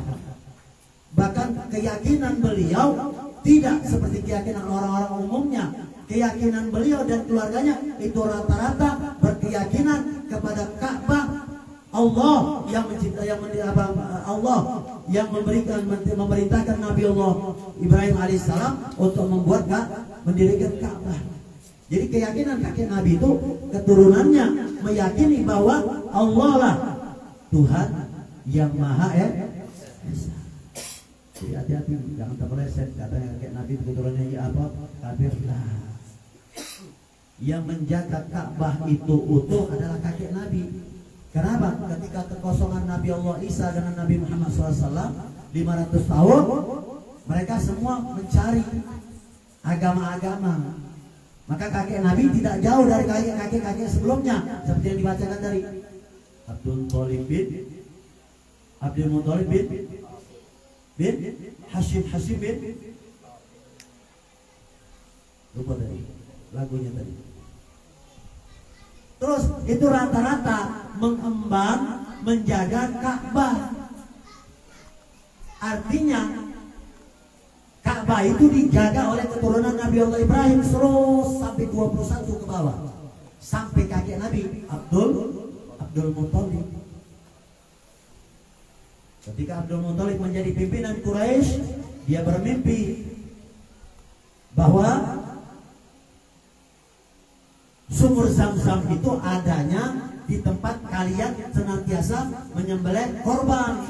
Bahkan keyakinan beliau tidak seperti keyakinan orang-orang umumnya. Keyakinan beliau dan keluarganya itu rata-rata berkeyakinan kepada Ka'bah. Allah yang mencipta, Allah yang memerintahkan Nabi Allah Ibrahim alaihissalam untuk mendirikan Ka'bah. Jadi keyakinan kakek Nabi itu keturunannya meyakini bahwa Allah lah Tuhan yang Maha Esa. Jadi hati-hati jangan terpeleset katanya kakek Nabi keturunannya apa? Kafir lah. Yang menjaga Ka'bah itu utuh adalah kakek Nabi. Kenapa? Ketika kekosongan Nabi Allah Isa dengan Nabi Muhammad SAW 500 tahun, mereka semua mencari agama-agama. Maka kakek Nabi tidak jauh dari kakek-kakek sebelumnya, seperti yang dibacakan dari Abdul Muthalib bin Hashim bin lupa tadi lagunya tadi. Terus itu rata-rata mengemban menjaga Ka'bah. Artinya Ka'bah itu dijaga oleh keturunan Nabi Allah Ibrahim terus sampai 21 ke bawah. Sampai kakek Nabi Abdul Muthalib. Ketika Abdul Muthalib menjadi pimpinan Quraisy, dia bermimpi bahwa sumur Zam-Zam itu adanya di tempat kalian senantiasa menyembelih korban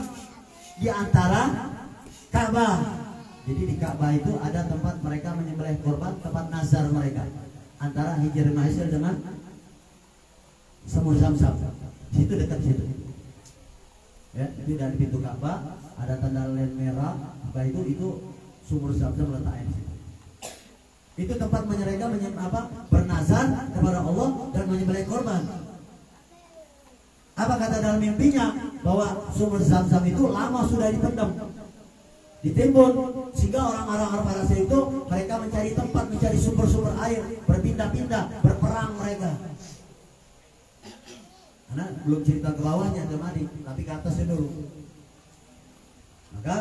di antara Ka'bah. Jadi di Ka'bah itu ada tempat mereka menyembelih korban, tempat nazar mereka antara Hijr Ma'isir dengan sumur Zam-Zam. Situ dekat situ. Ya, itu dari pintu Ka'bah ada tanda len merah, apa itu sumur Zam-Zam letaknya di situ. Itu tempat mereka bernazar kepada Allah dan menyembelih korban. Apa kata dalam mimpinya? Bahwa sumur Zam-Zam itu lama sudah ditimbun, sehingga orang-orang Arab itu mereka mencari tempat, mencari sumber-sumber air, berpindah-pindah, berperang mereka. Karena belum cerita ke bawahnya Jamadi, tapi ke atasnya dulu. Maka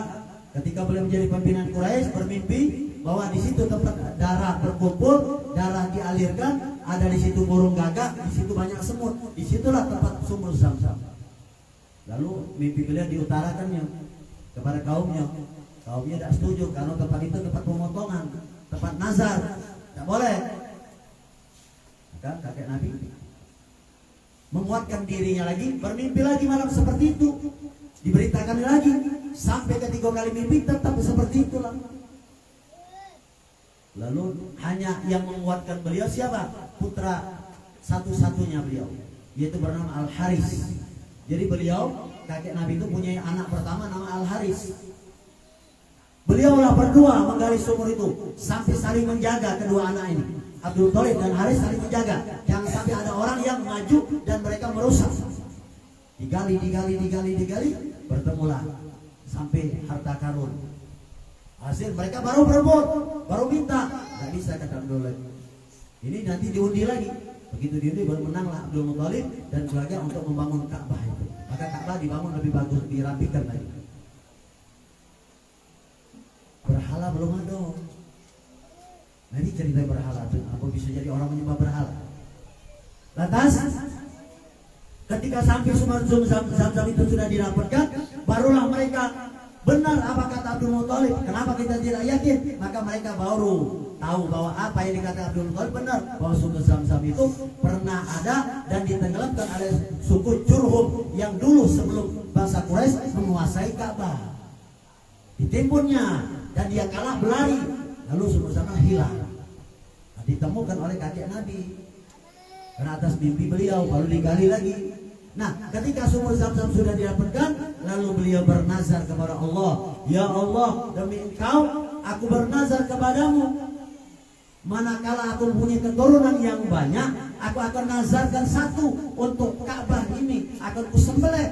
ketika beliau menjadi pimpinan Quraisy bermimpi bahwa di situ tempat darah berkumpul, darah dialirkan, ada di situ burung gagak, di situ banyak semut, disitulah tempat sumur Zam-Zam. Lalu mimpi beliau diutarakannya kepada kaumnya. Kaumnya tidak setuju karena tempat itu tempat pemotongan, tempat nazar, tidak boleh. Maka kakek Nabi menguatkan dirinya lagi, bermimpi lagi malam seperti itu, diberitakan lagi, sampai ketiga kali mimpi tetap seperti itulah. Lalu hanya yang menguatkan beliau siapa? Putra satu-satunya beliau, yaitu bernama Al-Haris. Jadi beliau, kakek Nabi itu punya anak pertama nama Al-Haris. Beliaulah berdua menggali sumur itu sampai saling menjaga kedua anak ini. Abdul Thalib dan Haris saling menjaga, jangan sampai ada orang yang maju dan mereka merusak. Digali, bertemulah sampai harta karun. Hasil mereka baru berebut, baru minta, nggak bisa kata Abdul Thalib. Ini nanti diundi lagi. Begitu diundi baru menanglah Abdul Muthalib dan keluarga untuk membangun Ka'bah itu. Maka Ka'bah dibangun lebih bagus, dirapikan lagi. Berhala belum ada. Nah ini cerita berhala, apa bisa jadi orang menyembah berhala. Lantas ketika sampai sumur Zam-Zam itu sudah dirapatkan, barulah mereka benar apa kata Abdul Muthalib. Kenapa kita tidak yakin? Maka mereka baru tahu bahwa apa yang dikatakan Abdul Muthalib benar, bahwa sumur Zam-Zam itu pernah ada dan ditenggelamkan oleh suku Jurhum yang dulu sebelum bangsa Quraisy menguasai Ka'bah. Ditimbunnya dan dia kalah berlari, lalu sumur Zam-Zam hilang. Nah, ditemukan oleh kakek Nabi karena atas mimpi beliau, baru digali lagi. Nah, ketika sumur Zam-Zam sudah didapatkan, lalu beliau bernazar kepada Allah, ya Allah, demi Engkau aku bernazar kepadamu, manakala aku punya keturunan yang banyak, aku akan nazarkan satu untuk Ka'bah ini, akan kusembelih.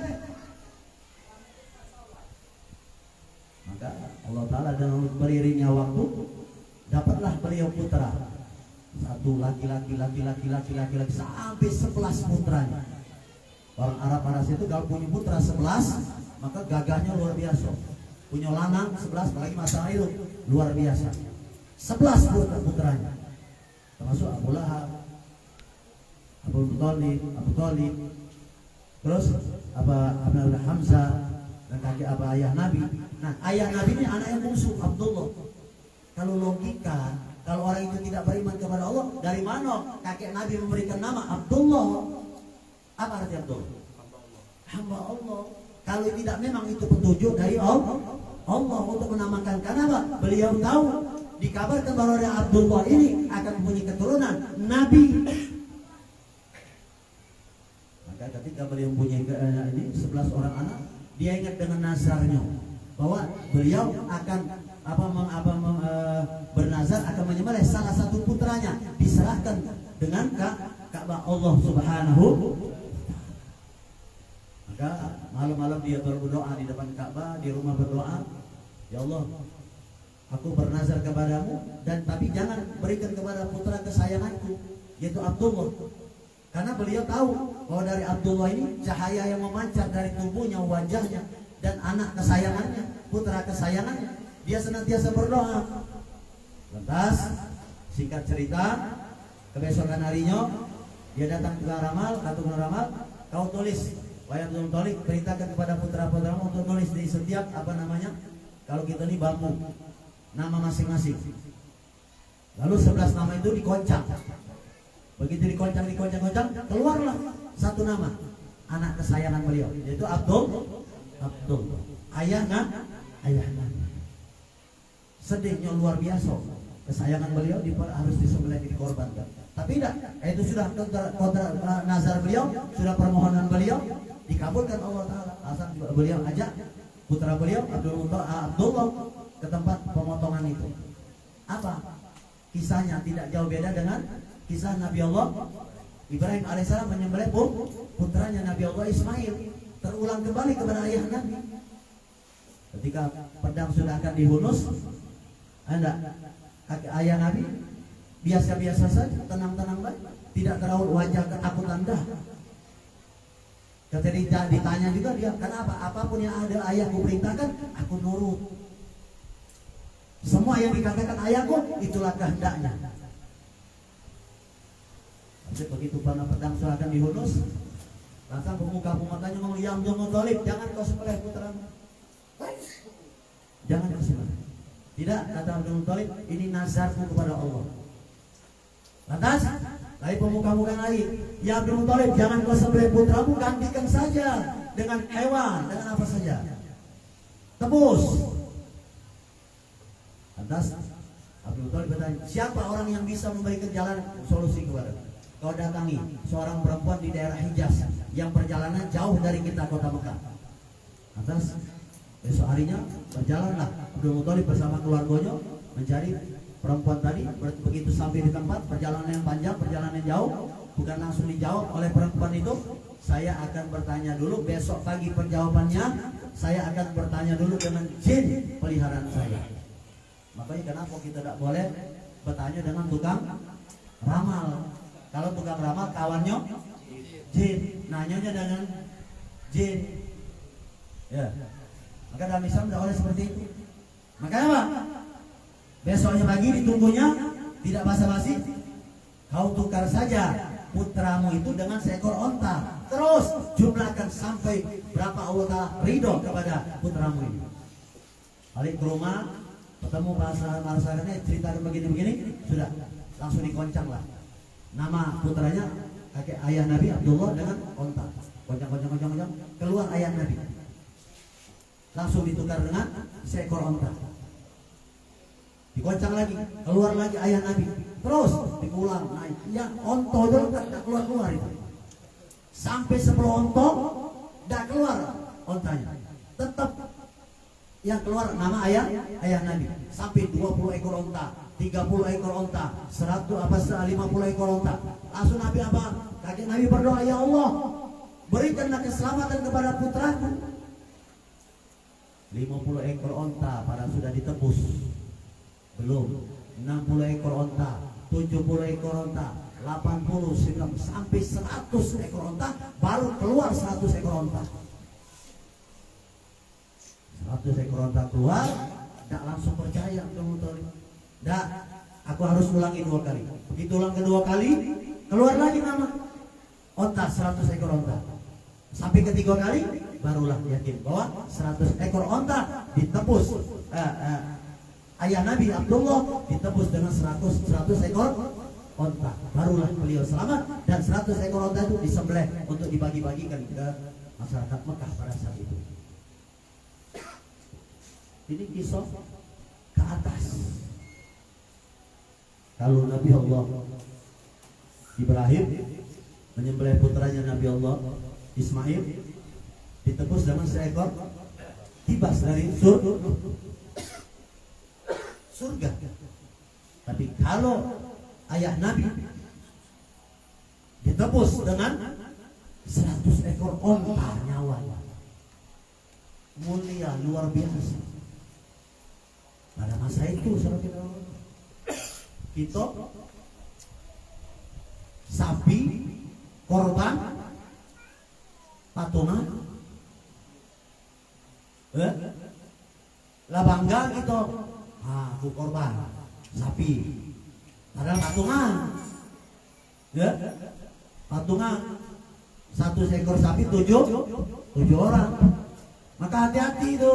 Maka Allah Ta'ala dengan beriringnya waktu, dapatlah beliau putra. Satu laki-laki sampai 11 putranya. Orang Arab pada situ kalau punya putra 11, maka gagahnya luar biasa. Punya lanang 11, apalagi masalah itu luar biasa. 11 putranya, termasuk Abu Lahab, Abu Thalib, terus Hamzah dan kakek ayah Nabi. Nah, ayah Nabi ini anak yang bungsu, Abdullah. Kalau logika, kalau orang itu tidak beriman kepada Allah, dari mana kakek Nabi memberikan nama Abdullah? Apa arti Abdullah? Hamba Allah. Kalau tidak memang itu petunjuk dari Allah untuk menamakan. Karena apa? Beliau tahu, dikabarkan bahwa Abdullah ini akan mempunyai keturunan Nabi. Maka ketika beliau mempunyai ini 11 orang anak, dia ingat dengan nazarnya bahwa beliau akan bernazar akan menyembelih salah satu putranya, diserahkan dengan Ka'bah Allah Subhanahu. Maka malam-malam dia berdoa di depan Ka'bah, di rumah berdoa, ya Allah, aku bernazar kepadamu, dan tapi jangan berikan kepada putra kesayanganku, yaitu Abdullah. Karena beliau tahu bahwa dari Abdullah ini cahaya yang memancar dari tubuhnya, wajahnya, dan anak kesayangannya, putra kesayangannya. Dia senantiasa berdoa. Lantas singkat cerita, kebesokan harinya dia datang ke Ramal, kau tulis, wahai Abdul Thalib, perintahkan kepada putra-putramu untuk tulis di setiap kalau kita ini bambu, nama masing-masing. Lalu 11 nama itu dikoncang. Begitu dikoncang, keluarlah satu nama, anak kesayangan beliau, yaitu Abdul, ayah Nabi. Sedihnya luar biasa, kesayangan beliau harus disembelih, dikorbankan. Tapi tidak, itu sudah nazar beliau, sudah permohonan beliau dikabulkan Allah Ta'ala. Asal beliau ajak putra beliau Abdullah ke tempat pemotongan itu. Apa kisahnya? Tidak jauh beda dengan kisah Nabi Allah Ibrahim alaihissalam menyembelih putranya Nabi Allah Ismail. Terulang kembali kepada ayah Nabi. Ketika pedang sudah akan dihunus, ayah Nabi biasa-biasa saja, tenang-tenang baik, tidak terlalu wajah ketakutan dah. Ketika ditanya juga dia, kenapa? Apapun yang ada ayahku perintahkan, aku nurut. Semua yang dikatakan ayahku, itulah kehendaknya. Tapi begitu panah pedang serahkan dihunus, langsung pemuka-pemukanya ngomong, ya Abdul Muthalib, jangan kau sembelih putramu. Jangan kau sembelih. Tidak, kata Abdul Muthalib, ini nazarku kepada Allah. Lantas, lagi pemuka-pemuka lagi, ya Abdul Muthalib, jangan kau sembelih putramu, gantikan saja dengan hewan, dengan apa saja. Tebus. Lantas, Abdul Muthalib bertanya, siapa orang yang bisa memberikan jalan solusi kepada kau datangi seorang perempuan di daerah Hijaz yang perjalanan jauh dari kita kota Mekah. Lantas besok harinya berjalanlah Abdul Muthalib bersama keluarganya mencari perempuan tadi. Begitu sampai di tempat, perjalanan yang panjang, perjalanan yang jauh, bukan langsung dijawab oleh perempuan itu. Saya akan bertanya dulu, besok pagi penjawabannya saya akan bertanya dulu dengan jin peliharaan saya. Makanya kenapa kita tidak boleh bertanya dengan tukang ramal? Kalau tukang ramal kawannya jin, nanyanya dengan jin. Ya. Maka dalam Islam tidak boleh seperti itu. Makanya apa? Besoknya pagi ditunggunya, tidak basa-basi. Kau tukar saja putramu itu dengan seekor onta. Terus jumlahkan sampai berapa Allah ridho kepada putramu ini. Balik ke rumah, ketemu masyarakat ceritakan begini-begini, sudah langsung dikoncang lah. Nama putranya kakek ayah Nabi Abdullah dengan onta. Koncang, keluar ayah Nabi. Langsung ditukar dengan seekor onta. Dikoncang lagi, keluar lagi ayah Nabi. Terus diulang naik. Ya onto itu tidak keluar itu. Sampai 10 onto tidak keluar ontanya. Tetap yang keluar nama ayah Nabi. Sampai 20 ekor onta, 30 ekor onta, 50 ekor onta. Langsung Nabi apa? Kakek Nabi berdoa, ya Allah, berikanlah keselamatan kepada putraku. 50 ekor onta pada sudah ditebus. Belum. 60 ekor onta, 70 ekor onta, 80, 90, sampai 100 ekor onta, baru keluar 100 ekor onta. 100 ekor onta keluar, tidak langsung percaya. Tidak, aku harus ulangi 2 kali. Begitu ulang kedua kali, keluar lagi nama onta, 100 ekor onta. Sampai ketiga kali, barulah yakin bahwa 100 ekor onta ditebus. Ayah Nabi Abdullah ditebus dengan 100 ekor onta. Barulah beliau selamat, dan 100 ekor onta itu disembelih untuk dibagi-bagikan ke masyarakat Mekah pada saat itu. Ini kisah ke atas. Kalau Nabi Allah Ibrahim menyembelih putranya Nabi Allah Ismail, ditebus dengan seekor kibas dari surga. Tapi kalau ayah Nabi ditebus dengan 100 ekor onta nyawa, mulia luar biasa. Pada masa itu kita sapi korban patungan lah bangga gitu. Aku korban sapi, padahal patungan, ya patungan 1 ekor sapi 7 orang. Maka hati-hati itu,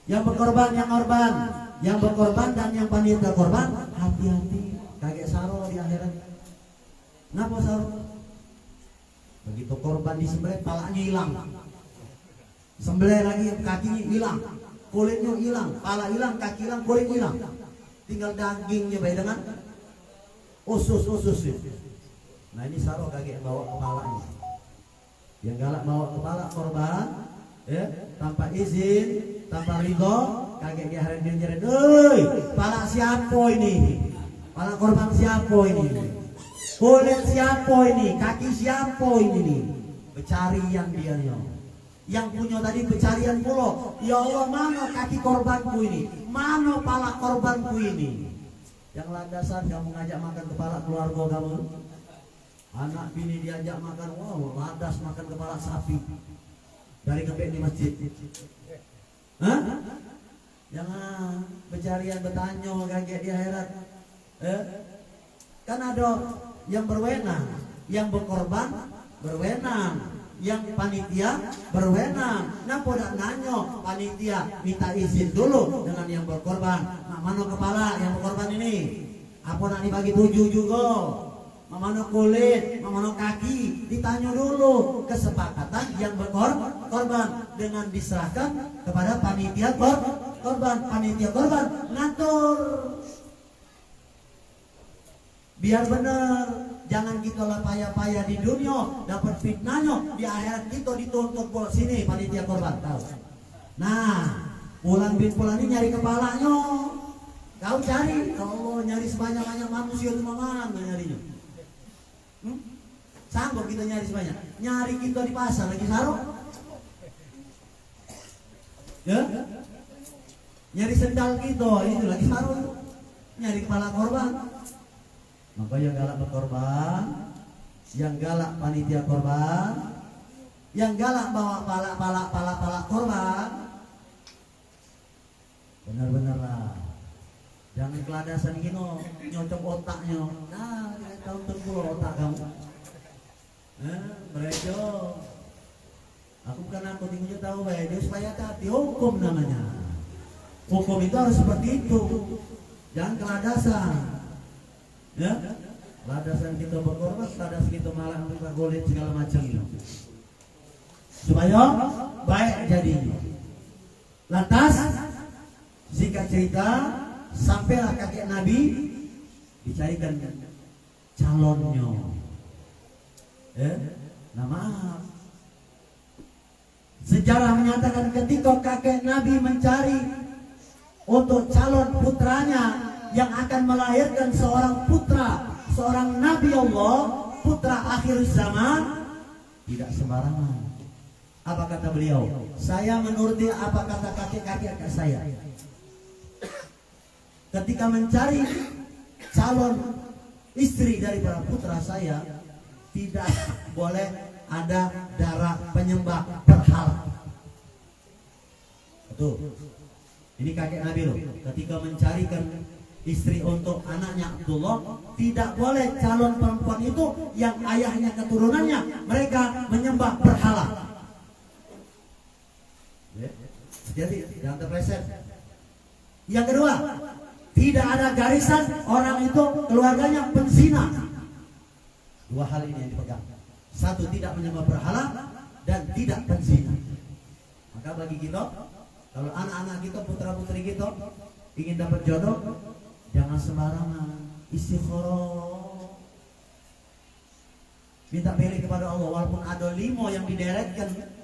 yang berkorban, yang berkorban dan yang panitia korban, hati-hati. Kaget saro di akhirat. Kenapa saro? Begitu korban disembelih, palanya hilang. Sembelih lagi, kakinya hilang, kulitnya hilang, pala hilang, kaki hilang, kulit hilang. Tinggal dagingnya baik dengan usus. Nah ini saro kaget bawa kepalanya. Yang galak bawa kepala korban, ya, tanpa izin, tanpa ridho, kaget dia nyeret. Pala siapa ini? Pala korban siapa ini? Kulit siapa ini? Kaki siapa ini nih? Pencarian dia nih. Yang punya tadi pencarian pulau. Ya Allah, mana kaki korbanku ini? Mana pala korbanku ini? Yang landasan kamu ngajak makan kepala keluarga kamu. Anak bini diajak makan, wow, ladas makan kepala sapi dari kepek di masjid. Hah? Jangan bercarian bertanyo kaget di akhirat. Kan ada yang berwenang, yang berkorban berwenang, yang panitia berwenang. Nah, podak nanyo panitia minta izin dulu dengan yang berkorban. Nah, mana kepala yang berkorban ini? Apa nak dibagi 7 juga? Mana kulit, mana kaki, ditanya dulu kesepakatan yang berkorban dengan diserahkan kepada panitia korban. Panitia korban ngatur biar benar. Jangan kita lah payah-payah di dunia dapat fitnahnya, di akhirat kita dituntut bolak sini panitia korban tahu. Nah, pulang ini nyari kepalanya. Kau cari, kalau nyari sebanyak-banyak manusia itu mana nyarinya? Sanggup kita nyari sebanyak? Nyari kita di pasar lagi sarung? Ya? Nyari sendal kita itu lagi sarung? Nyari kepala korban? Maka yang galak berkorban, yang galak panitia korban, yang galak bawa pala korban, benar-benarlah. Jangan keladasan gini, nyocok otaknya. Nah, tahun terpuluh otak kamu. Berejo. Aku bukan aku tinggal tahu berejo supaya taati hukum namanya. Hukum itu harus seperti itu. Jangan keladasan. Ya, keladasan kita berkorban, keladasan kita malah kita golit segala macam. Supaya baik jadinya. Lantas, singkat cerita, sampailah kakek Nabi dicarikan calonnya. Nah maaf, sejarah menyatakan ketika kakek Nabi mencari untuk calon putranya yang akan melahirkan seorang putra, seorang Nabi Allah, putra akhir zaman, tidak sembarangan. Apa kata beliau? Saya menuruti apa kata kakek-kakek saya. Ketika mencari calon istri dari para putra saya, tidak boleh ada darah penyembah berhala. Betul. Ini kakek Nabi loh. Ketika mencarikan istri untuk anaknya Abdullah, tidak boleh calon perempuan itu yang ayahnya keturunannya mereka menyembah berhala. Jadi jangan terpleset. Yang kedua, tidak ada garisan orang itu keluarganya penzina. Dua hal ini yang dipegang. Satu, tidak menyembah berhala, dan tidak penzina. Maka bagi kita, kalau anak-anak kita, putra-putri kita ingin dapat jodoh, jangan sembarangan, istikharah. Minta pilih kepada Allah, walaupun ada 5 yang dideretkan.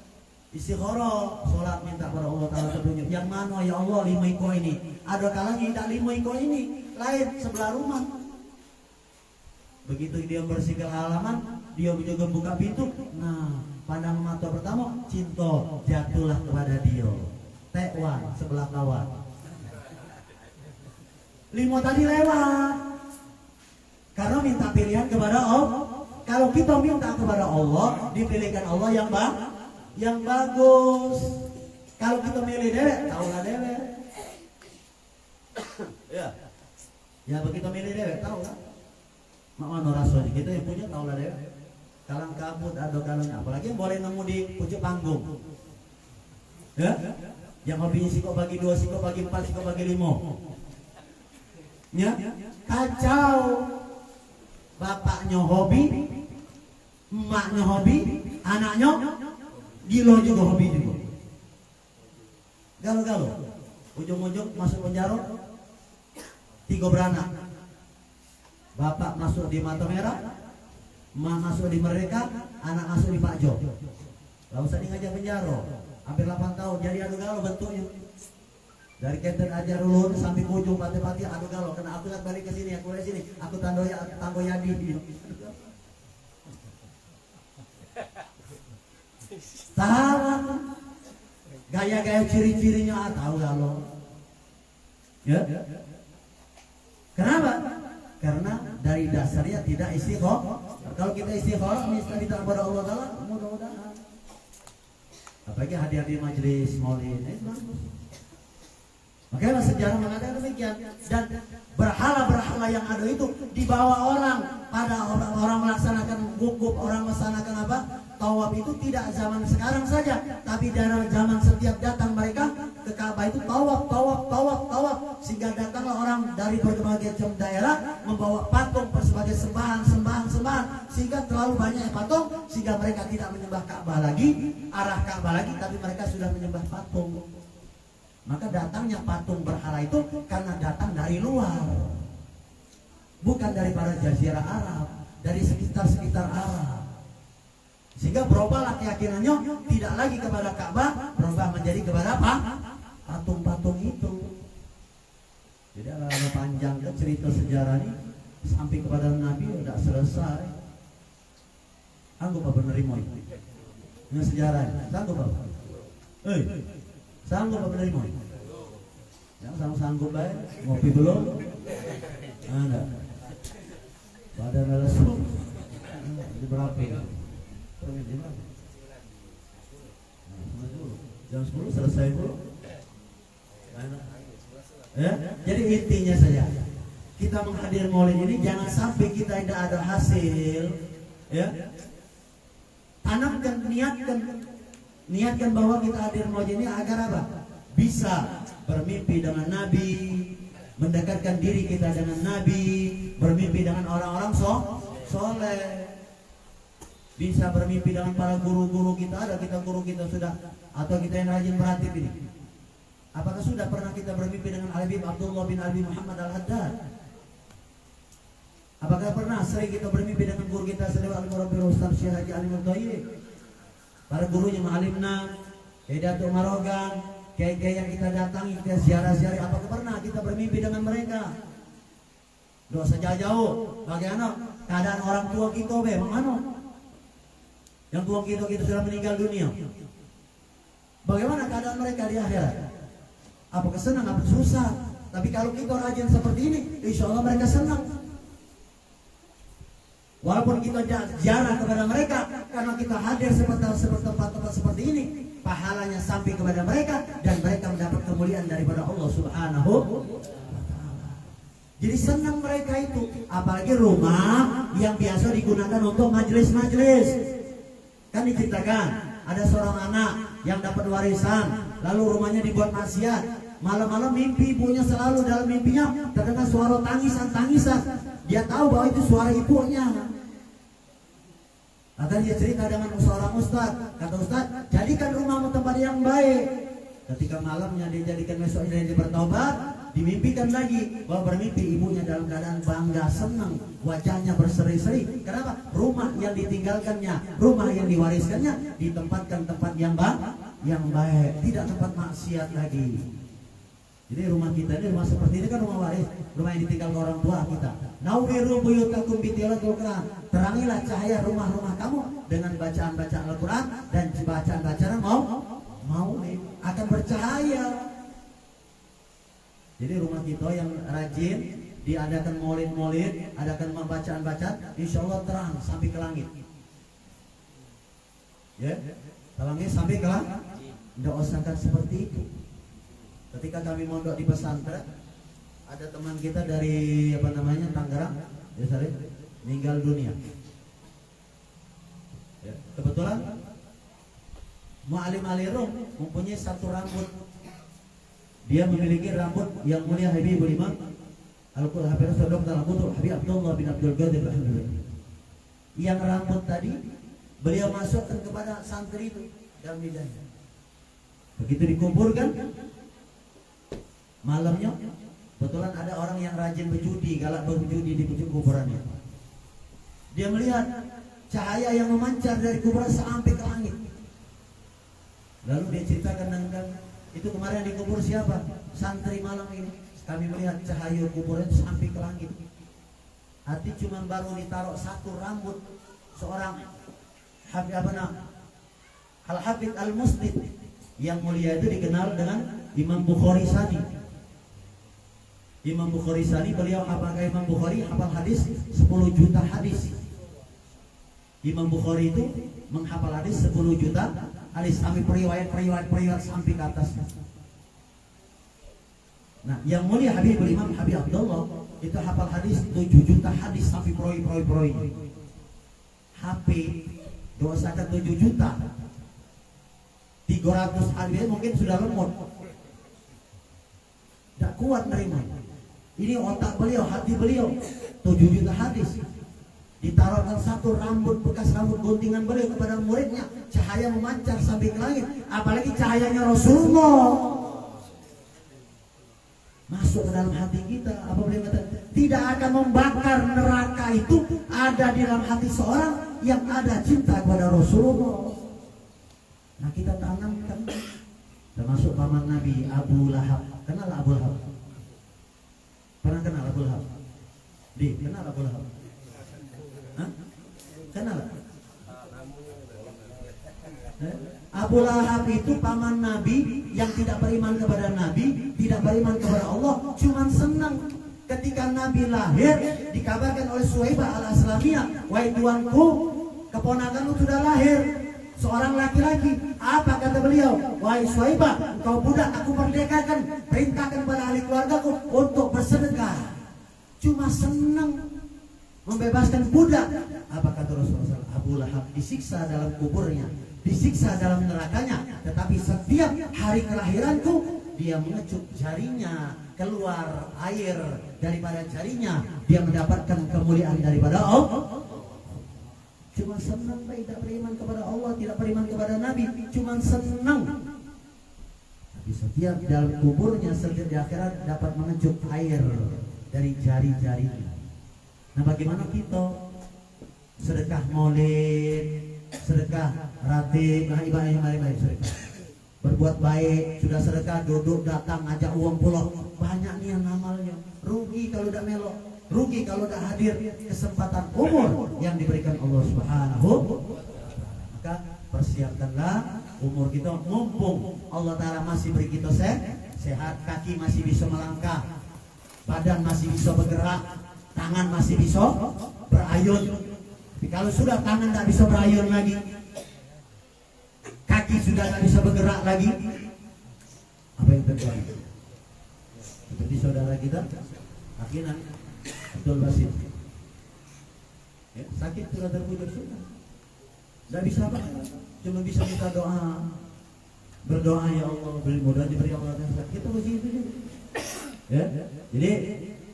Istikharah, sholat minta kepada Allah Ta'ala petunjuk. Yang mana ya Allah 5 iko ini? Ada kalanya tidak 5 iko ini, lain sebelah rumah. Begitu dia bersihkan halaman, dia juga buka pintu. Nah, pandang mata pertama, cinta jatuhlah kepada dia. Tekwan sebelah kawan. 5 tadi lewat. Karena minta pilihan kepada Allah. Kalau kita minta kepada Allah, dipilihkan Allah yang bagus. Kalau kita milih dewek, tahulah dewek. Ya begitu milih dewek, tahulah. Mak mana rasanya kita yang punya tahulah dewek. Kalang kabut ada kalanya, apalagi yang boleh nemu di pucuk panggung. Ya? Yang hobinya siko bagi 2, siko bagi 4, siko bagi 5. Ya? Kacau. Bapaknya hobi, emaknya hobi, anaknya gilo juga hobi juga. Galau-galau. Ujung-ujung masuk penjara 3 beranak. Bapak masuk di Mata Merah, emak masuk di Merdeka, anak masuk di Pak Jo. Gak usah diajak penjara. Hampir 8 tahun jadi adu galau bentuknya. Dari kenten ajar ulun sampai ke ujung pati-pati adu galau. Karena aku lihat balik ke sini, aku lihat sini, aku tanggo yadi. Tahu gaya-gaya ciri-cirinya tahu galau. Ya. Kenapa? Karena dari dasarnya tidak istikharah. Kalau kita istikharah minta kepada Allah Taala, mudah-mudahan. Apalagi hadir-hadir majelis maulid, itu bagus. Makanya sejarah mengatakan demikian. Dan berhala-berhala yang ada itu dibawa orang pada orang melaksanakan wukuf, orang melaksanakan apa? Tawaf itu tidak zaman sekarang saja, tapi dari zaman setiap datang mereka ke Ka'bah itu tawaf, sehingga datanglah orang dari berbagai macam daerah membawa patung sebagai sembahan, sehingga terlalu banyak patung sehingga mereka tidak menyembah Ka'bah lagi, arah Ka'bah lagi, tapi mereka sudah menyembah patung. Maka datangnya patung berhala itu karena datang dari luar, bukan daripada Jazirah Arab, dari sekitar Arab. Sehingga berubahlah keyakinannya tidak lagi kepada Ka'bah, berubah menjadi kepada apa? Patung-patung itu. Jadi ada panjang cerita sejarah ini sampai kepada Nabi tidak selesai. Sanggup apa menerima itu? Dengan sejarah ini, sanggup apa? Sanggup apa menerima? Yang sanggup baik, ngopi belum? Ada. Badan ada sup. Ini berapa ya? Jam 10 selesai dulu. Ya, jadi intinya saja kita menghadir maulid ini jangan sampai kita tidak ada hasil, ya. Tanamkan, niatkan bahwa kita hadir maulid ini agar apa? Bisa bermimpi dengan Nabi, mendekatkan diri kita dengan Nabi, bermimpi dengan orang-orang soleh. Bisa bermimpi dengan para guru-guru kita, ada kita guru kita sudah, atau kita yang rajin beratib ini. Apakah sudah pernah kita bermimpi dengan Habib Abdullah bin Abi Muhammad Al-Haddad? Apakah pernah sering kita bermimpi dengan guru kita Sayyidina Al-Murabbi Ustaz Syekh Haji Ali Murtayyib? Para gurunya Ma'alimna, Hidayatul Marogan, kiai-kiai yang kita datangi, kita ziarah-ziarah, apakah pernah kita bermimpi dengan mereka? Dosa jauh, bagaimana keadaan orang tua kita bagaimana? Yang tua kita sudah meninggal dunia. Bagaimana keadaan mereka di akhirat? Apakah senang, apa susah? Tapi kalau kita rajin seperti ini, insya Allah mereka senang. Walaupun kita jarang kepada mereka, karena kita hadir seperti tempat-tempat seperti ini, pahalanya sampai kepada mereka dan mereka mendapat kemuliaan daripada Allah Subhanahu wa Ta'ala. Jadi senang mereka itu, apalagi rumah yang biasa digunakan untuk majelis-majelis. Kan diceritakan ada seorang anak yang dapat warisan, lalu rumahnya dibuat maksiat. Malam-malam mimpi ibunya, selalu dalam mimpinya terdengar suara tangisan. Dia tahu bahwa itu suara ibunya. Maka dia cerita dengan seorang ustaz. Kata ustaz, jadikan rumahmu tempat yang baik. Ketika malamnya dia jadikan, besoknya dia bertobat, dimimpikan lagi bahwa bermimpi ibunya dalam keadaan bangga, senang, wajahnya berseri-seri. Kenapa? Rumah yang ditinggalkannya, rumah yang diwariskannya ditempatkan tempat yang baik, tidak tempat maksiat lagi. Jadi rumah kita ini, rumah seperti ini kan rumah waris, rumah yang ditinggal orang tua kita. Nawwiru buyutakum bitilawatil Quran. Terangilah cahaya rumah-rumah kamu dengan bacaan-bacaan Al-Quran dan bacaan-bacaan maulid akan bercahaya. Jadi rumah kita yang rajin diadakan maulid, adakan bacaan-bacaan, insya Allah terang sampai ke langit. Ya, terangnya sampai ke langit. Tidak usahkan seperti itu. Ketika kami mondok di pesantren, ada teman kita dari Tangerang, ya, meninggal dunia. Ya, kebetulan Mu'alim Alirum mempunyai satu rambut. Dia memiliki rambut yang mulia Habibul Imam Al-Qur'an Habib Abdullah bin Abdul Qadir Rahimahullah. Yang rambut tadi beliau masukkan kepada santri itu dalam lidahnya. Begitu dikumpulkan, malamnya kebetulan ada orang yang rajin berjudi, galak berjudi di kuburannya. Dia melihat cahaya yang memancar dari kuburan sampai ke langit. Lalu dia ceritakan dengan itu kemarin dikubur siapa? Santri malam ini. Kami melihat cahaya kuburan itu sampai ke langit. Hati cuma baru ditaruh satu rambut seorang Al-Hafidh Al-Musnid yang mulia itu dikenal dengan Imam Bukhari Sani. Imam Bukhari Sani, beliau apakah Imam Bukhari hafal hadis 10 juta hadis. Imam Bukhari itu menghafal hadis 10 juta hadis sampai periwayat sampai ke atasnya. Nah, yang mulia Habibul Imam Habib Abdullah itu hafal hadis 7 juta hadis sampai proi. HP dosakan 7 juta 300 hadis mungkin sudah lemot, tidak kuat nerima. Ini otak beliau, hati beliau 7 juta hadis. Ditaruhkan satu bekas rambut guntingan beliau kepada muridnya, cahaya memancar sampai ke langit, apalagi cahayanya Rasulullah masuk ke dalam hati kita. Apa beliau kata? Tidak akan membakar neraka itu ada di dalam hati seorang yang ada cinta kepada Rasulullah. Nah, kita tanamkan. Termasuk paman Nabi Abu Lahab. Kenal Abu Lahab? Pernah kenal Abu Lahab? Kenal Abu Lahab? Hah? Kenal? Abu Lahab itu paman Nabi yang tidak beriman kepada Nabi, tidak beriman kepada Allah, cuman senang ketika Nabi lahir dikabarkan oleh Suhaibah al-Aslamiyah, wahai tuanku, keponakanmu sudah lahir, seorang laki-laki. Apa kata beliau? Wahai Suhaibah, engkau budak, aku merdekakan, perintahkan pada ahli keluargaku untuk bersedekah. Cuma senang membebaskan budak. Apa kata Rasulullah? Abu Lahab disiksa dalam kuburnya, disiksa dalam nerakanya, tetapi setiap hari kelahiranku dia mengecup jarinya, keluar air daripada jarinya, dia mendapatkan kemuliaan daripada Allah. Cuma senang, tidak beriman kepada Allah, tidak beriman kepada Nabi, cuma senang. Tapi setiap dalam kuburnya, setiap di akhirat dapat mengecup air dari jari-jarinya. Nah, bagaimana kita sedekah maulid, sedekah ratib, nah ibadah mari sedekah. Berbuat baik, sudah sedekah, duduk datang ngajak uang pulau, banyak nih yang amalnya. Rugi kalau udah melok, rugi kalau udah hadir kesempatan umur yang diberikan Allah Subhanahu. Maka persiapkanlah umur kita, mumpung Allah Ta'ala masih beri kita sehat, kaki masih bisa melangkah, badan masih bisa bergerak, tangan masih bisa berayun. Tapi kalau sudah tangan tidak bisa berayun lagi, kaki sudah tidak bisa bergerak lagi, apa yang terjadi? Seperti saudara kita akhirnya Abdul Basit, ya, sakit sudah terbujuk sudah, tidak bisa apa, cuma bisa kita doa, berdoa, ya Allah beri mudah, diberi Allah dan kita begitu. Ya, jadi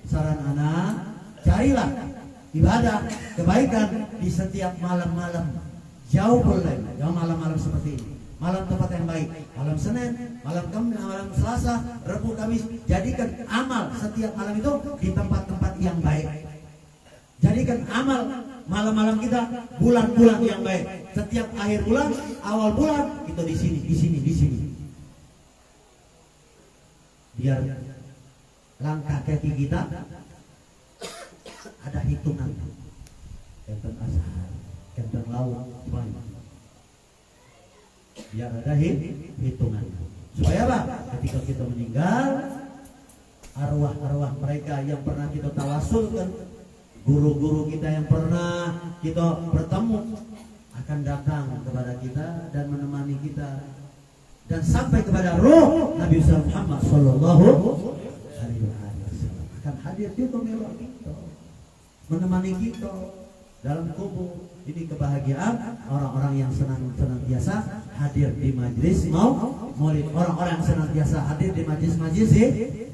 saran anak, carilah ibadah kebaikan di setiap malam-malam. Jauh boleh, jauh malam-malam seperti ini. Malam tempat yang baik, malam Senin, malam Kamis, malam Selasa, Rabu, Kamis. Jadikan amal setiap malam itu di tempat-tempat yang baik. Jadikan amal malam-malam kita bulan-bulan yang baik. Setiap akhir bulan, awal bulan kita di sini. Biar langkah kaki kita ada hitungan. Kenten ashar, kenten laut, banyak. Biar ada hitungan. Supaya apa? Ketika kita meninggal, arwah-arwah mereka yang pernah kita tawasulkan, guru-guru kita yang pernah kita bertemu, akan datang kepada kita dan menemani kita, dan sampai kepada roh Nabi Muhammad Sallallahu Alaihi Wasallam akan hadir juga melok kita, menemani kita dalam kubur. Ini kebahagiaan orang-orang yang senantiasa hadir di majelis maulid, orang-orang yang senantiasa hadir di majelis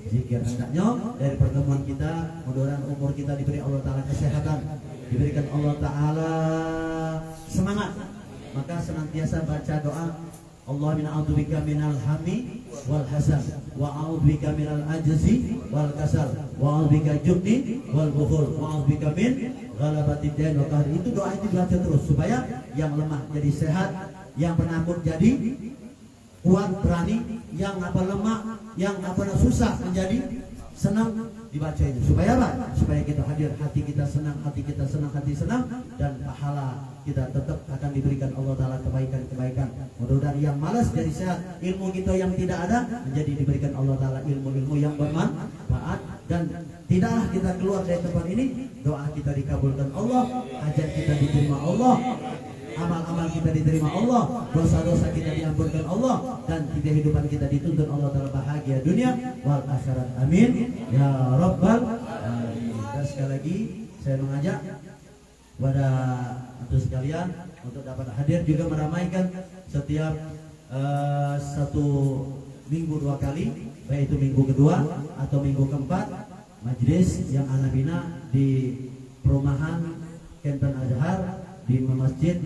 zikir. Hendaknya dari pertemuan kita, mudah-mudahan umur kita diberi Allah Ta'ala kesehatan, diberikan Allah Ta'ala semangat. Maka senantiasa baca doa, Allahumma a'udzubika minal hammi wal hasan, wa a'udzubika minal ajzi wal kasal, wa a'udzubika jubni wal bukhul, wa a'udzubika min ghalabatid dain wa qahri. Itu doa itu dibaca terus supaya yang lemah jadi sehat, yang penakut jadi kuat berani, yang apa lemah, yang apa susah menjadi senang. Dibaca itu supaya apa? Supaya kita hadir, hati kita senang, hati senang, dan pahala kita tetap akan diberikan Allah Ta'ala kebaikan. Mudah-mudahan yang malas jadi sehat, ilmu kita yang tidak ada menjadi diberikan Allah Ta'ala ilmu-ilmu yang bermanfaat. dan tidaklah kita keluar dari tempat ini, doa kita dikabulkan Allah, hajat kita diterima Allah, amal-amal kita diterima Allah, dosa-dosa kita diampunkan Allah, dan kehidupan kita dituntun Allah dalam bahagia dunia wal akhirat. Amin ya rabbal alamin. Dan sekali lagi saya mengajak kepada antum sekalian untuk dapat hadir juga meramaikan setiap satu minggu 2 kali, baik itu minggu kedua atau minggu keempat, majlis yang ana bina di perumahan Kenten Azhar di Masjid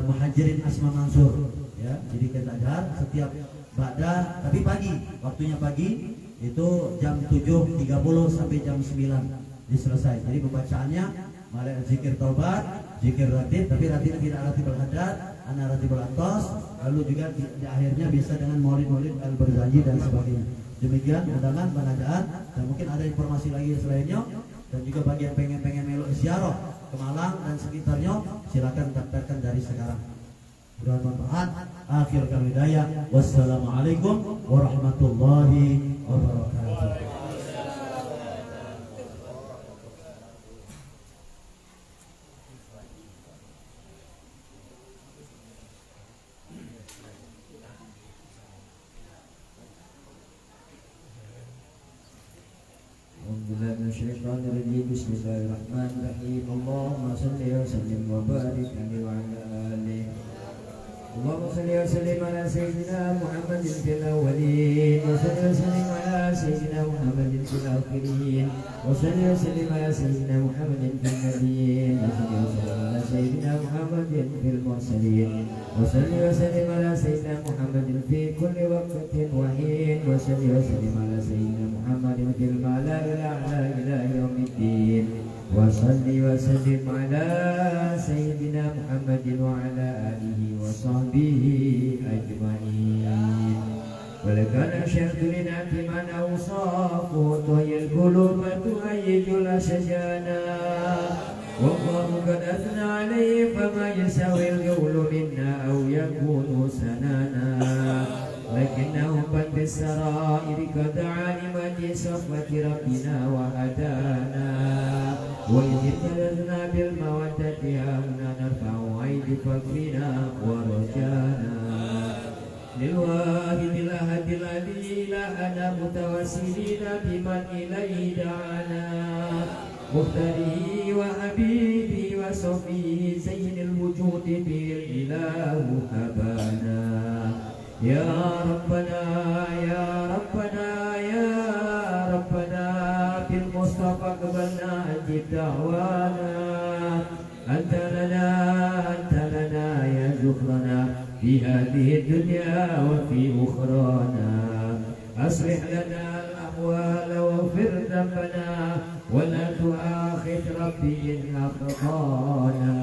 Muhajirin Asma Mansur ya. Jadi Kenten Azhar setiap ba'da, tapi pagi, waktunya pagi itu jam 7.30 sampai jam 9 diselesai. Jadi pembacaannya mulai zikir taubat, zikir ratib, tapi ratibnya tidak ratib al-hadat, ana ratib al-atas, lalu juga di akhirnya bisa dengan maulid-maulid al-berjanji dan sebagainya. Demikian undangan pengadaan, dan mungkin ada informasi lagi selainnya. Dan juga bagi yang pengen melok ziarah ke Malang dan sekitarnya, silakan daftarkan dari sekarang. Mudah bermanfaat. Akhir kami daya. Wassalamualaikum warahmatullahi wabarakatuh. Bismillahirrahmanirrahim. Allahumma salli wa sallim wa barik alaihi wa ala alihi. Allahumma salli wa sallim ala sayyidina Muhammadin fil awwalin wa salli wa sallim ala sayyidina Muhammadin fil akhirin wa salli wa sallim ala sayyidina Muhammadin fil nabiyyin wa salli wa sallim ala sayyidina Muhammadin fil mursalin wa salli wa sallim ala sayyidina Muhammadin fi kulli waqtin wa hin wa salli wa sallim ala sayyidina Muhammadin fil mala'il a'la ila yaumiddin wa salli wa sallim ala sayyidina Muhammadin wa ala alihi wa sahbihi ajma'in. Walakana syartu linati man awsafu tuhyil qulub wa tuhayyijul ashjana wallahu qad athna alayhi fama yasawi al-qawlu minna aw yakunu sanana lakinnahu qad bis-sara'iri qad alima bi safwati rabbina wa hadana wa yadhkurna bil mawaddati amna narfa'u aidi fakrina wa rajana lil wahidil ahadil ladzi la ana mutawassilina biman ilaihi da'ana muhtarihi wa habibi wa sofihi sayyidil wujudi bil ilahu habana ya rabbana ya rabbana ya rabbana bil mustafa qabalna ajib da'wana anta lana ya zukhrana fi hadhihi dunya wa fi ukhrana aslih lana al-ahwal waghfir dhanbana wa la tu'akhidh rabbi in akhtana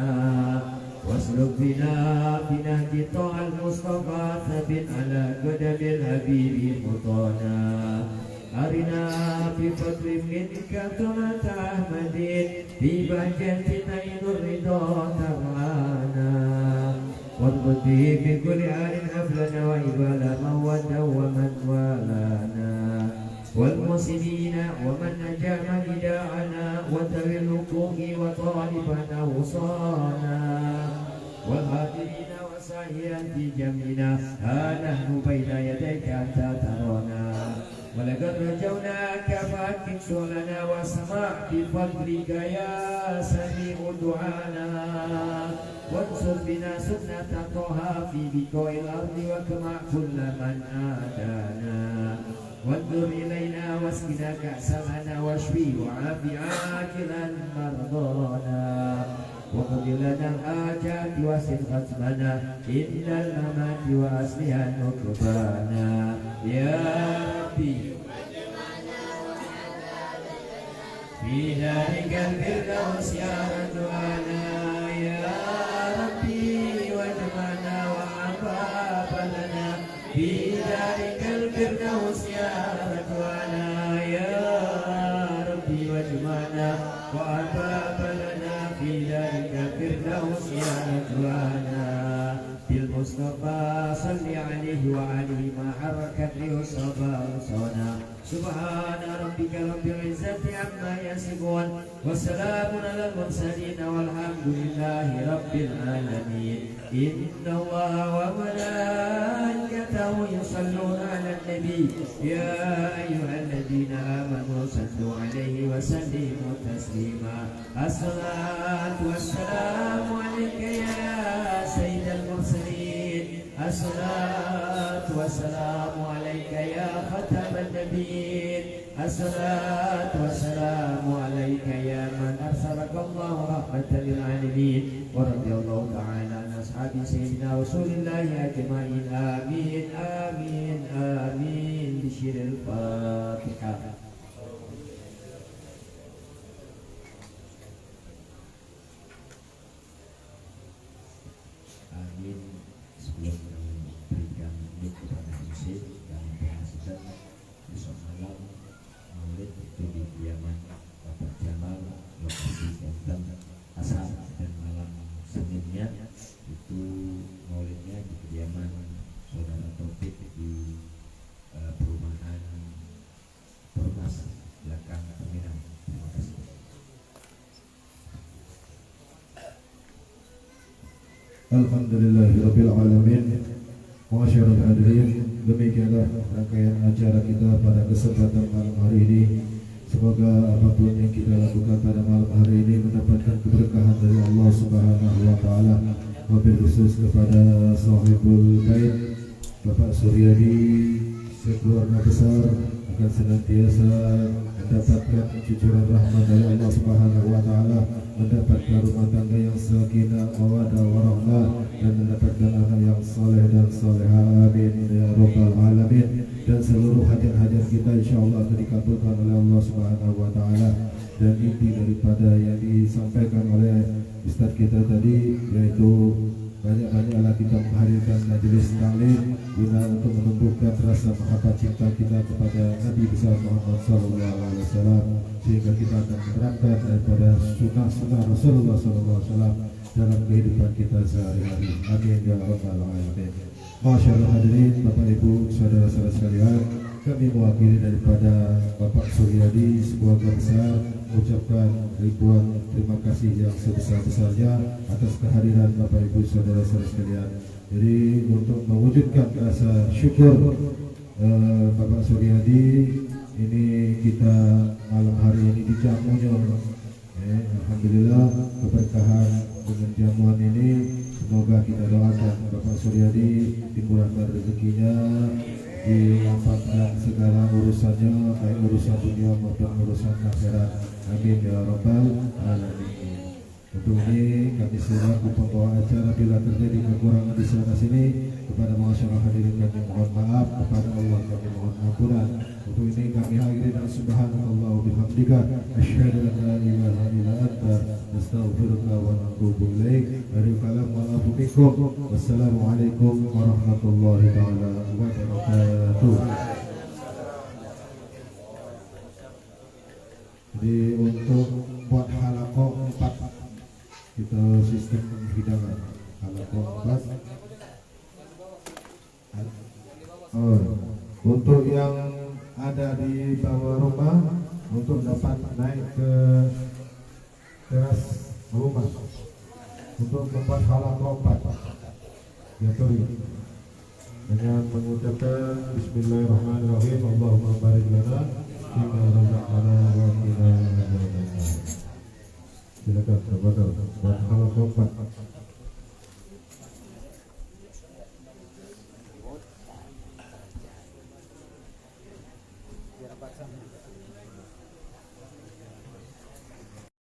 wasluk bina binahji ta'al mustafa thabit ala qadamil habibi mutana arina fi fadli minka tamata ahmadin fi bahjati ainur ridha tarana warbuti bi kulli alin aflana wa ibala mawadda wa man walana wal muslimina wa man najama hida'ana wa tawil huquqi wa talibana usana wal hadirina wa sahiyan fi jamina nahnu baina yadayka anta tarana walaqad rajawna kafatik sulana wa sama' bi fadlika ya sami'u du'ana wansur bina sunnata toha fi bikoil ardi wa kema' kulla man adana wandur ilayna waskina ka'samana washwi wa'afi akilan mardana وقض لنا الحاجات واسد ختمنا إن الممات وأصلها نكبانا يا ربي في ذلك الفردوس يا رضوانا يا ربي واجمعنا وعفاف لنا في ذلك الفردوس يا رضوانا يا ربي واجمعنا وعفاف لنا في ذلك الفردوس يا رضوانا بالمصطفى صل عليه وعليه ما حركت له الصبا يصفون سبحان ربك رب العزة عما يصفون وسلام على المرسلين والحمد لله رب العالمين إن الله وملائكته يصلون على النبي يا أيها الذين آمنوا صلوا عليه وسلموا تسليما الصلاة والسلام عليك يا سيد المرسلين الصلاة والسلام عليك يا ختم النبيين الصلاة والسلام عليك يا من أرسلك الله رحمة للعالمين ورضي الله تعالى عن أصحاب سيدنا رسول الله أجمعين آمين آمين آمين بشير الفاتحة. Amin. Sebelum memberikan mic kepada MC dan penghasilan besok malam maulid itu di kediaman Bapak Jamal, lokasi Banten Asal, dan malam Seninnya itu maulidnya di kediaman Saudara Taufik di perumahan Permas belakang terminal. Terima kasih. Alhamdulillahirabbil alamin. Masyarul hadirin, demikianlah rangkaian acara kita pada kesempatan malam hari ini. Semoga apapun yang kita lakukan pada malam hari ini mendapatkan keberkahan dari Allah Subhanahu wa taala. Wabil khusus kepada sahibul bait Bapak Suryadi sekeluarga besar akan senantiasa mendapatkan cucuran rahmat dari Allah Subhanahu wa taala, mendapatkan rumah tangga yang sakinah, mawaddah, warahmah, dan mendapatkan anak yang saleh dan salehah. Amin ya rabbal alamin. Dan seluruh hajat-hajat kita insyaallah akan dikabulkan oleh Allah Subhanahu wa taala. Dan inti daripada yang disampaikan oleh Ustaz kita tadi yaitu banyak-banyaklah kita menghadirkan majelis taklim guna untuk menumbuhkan rasa mahabbah cinta kita kepada Nabi besar Muhammad sallallahu alaihi wasallam, sehingga kita akan menerapkan daripada sunnah-sunnah Rasulullah sallallahu alaihi wasallam dalam kehidupan kita sehari-hari. Amin ya rabbal alamin. Masyaallah hadirin, Bapak Ibu, saudara-saudara sekalian, kami mewakili daripada Bapak Suryadi sekeluarga besar mengucapkan ribuan terima kasih yang sebesar-besarnya atas kehadiran Bapak Ibu saudara-saudara sekalian. Jadi untuk mewujudkan rasa syukur Bapak Suryadi ini, kita malam hari ini dijamunya, alhamdulillah keberkahan dengan jamuan ini. Semoga kita doakan Bapak Suryadi dimurahkan rezekinya, dilapangkan segala urusannya, baik urusan dunia maupun urusan akhirat. Amin ya rabbal alamin. Untuk ini kami selaku pembawa acara, bila terjadi kekurangan di sana sini, kepada masyarakat hadirin kami mohon maaf, kepada Allah kami mohon ampunan. Untuk ini kami akhiri dan subhanallah bihamdika asyhadu an la ilaha illa anta astaghfiruka wa atubu ilaik. Wassalamualaikum warahmatullahi taala wabarakatuh. Jadi untuk buat halaqah 4 kita sistem hidangan halaqah 4. Untuk yang ada di bawah rumah untuk dapat naik ke teras rumah untuk membuat halaqah 4 diatur dengan mengucapkan bismillahirrahmanirrahim. Allahumma barik lana fima razaqtana wa qina adzabannar. Silakan,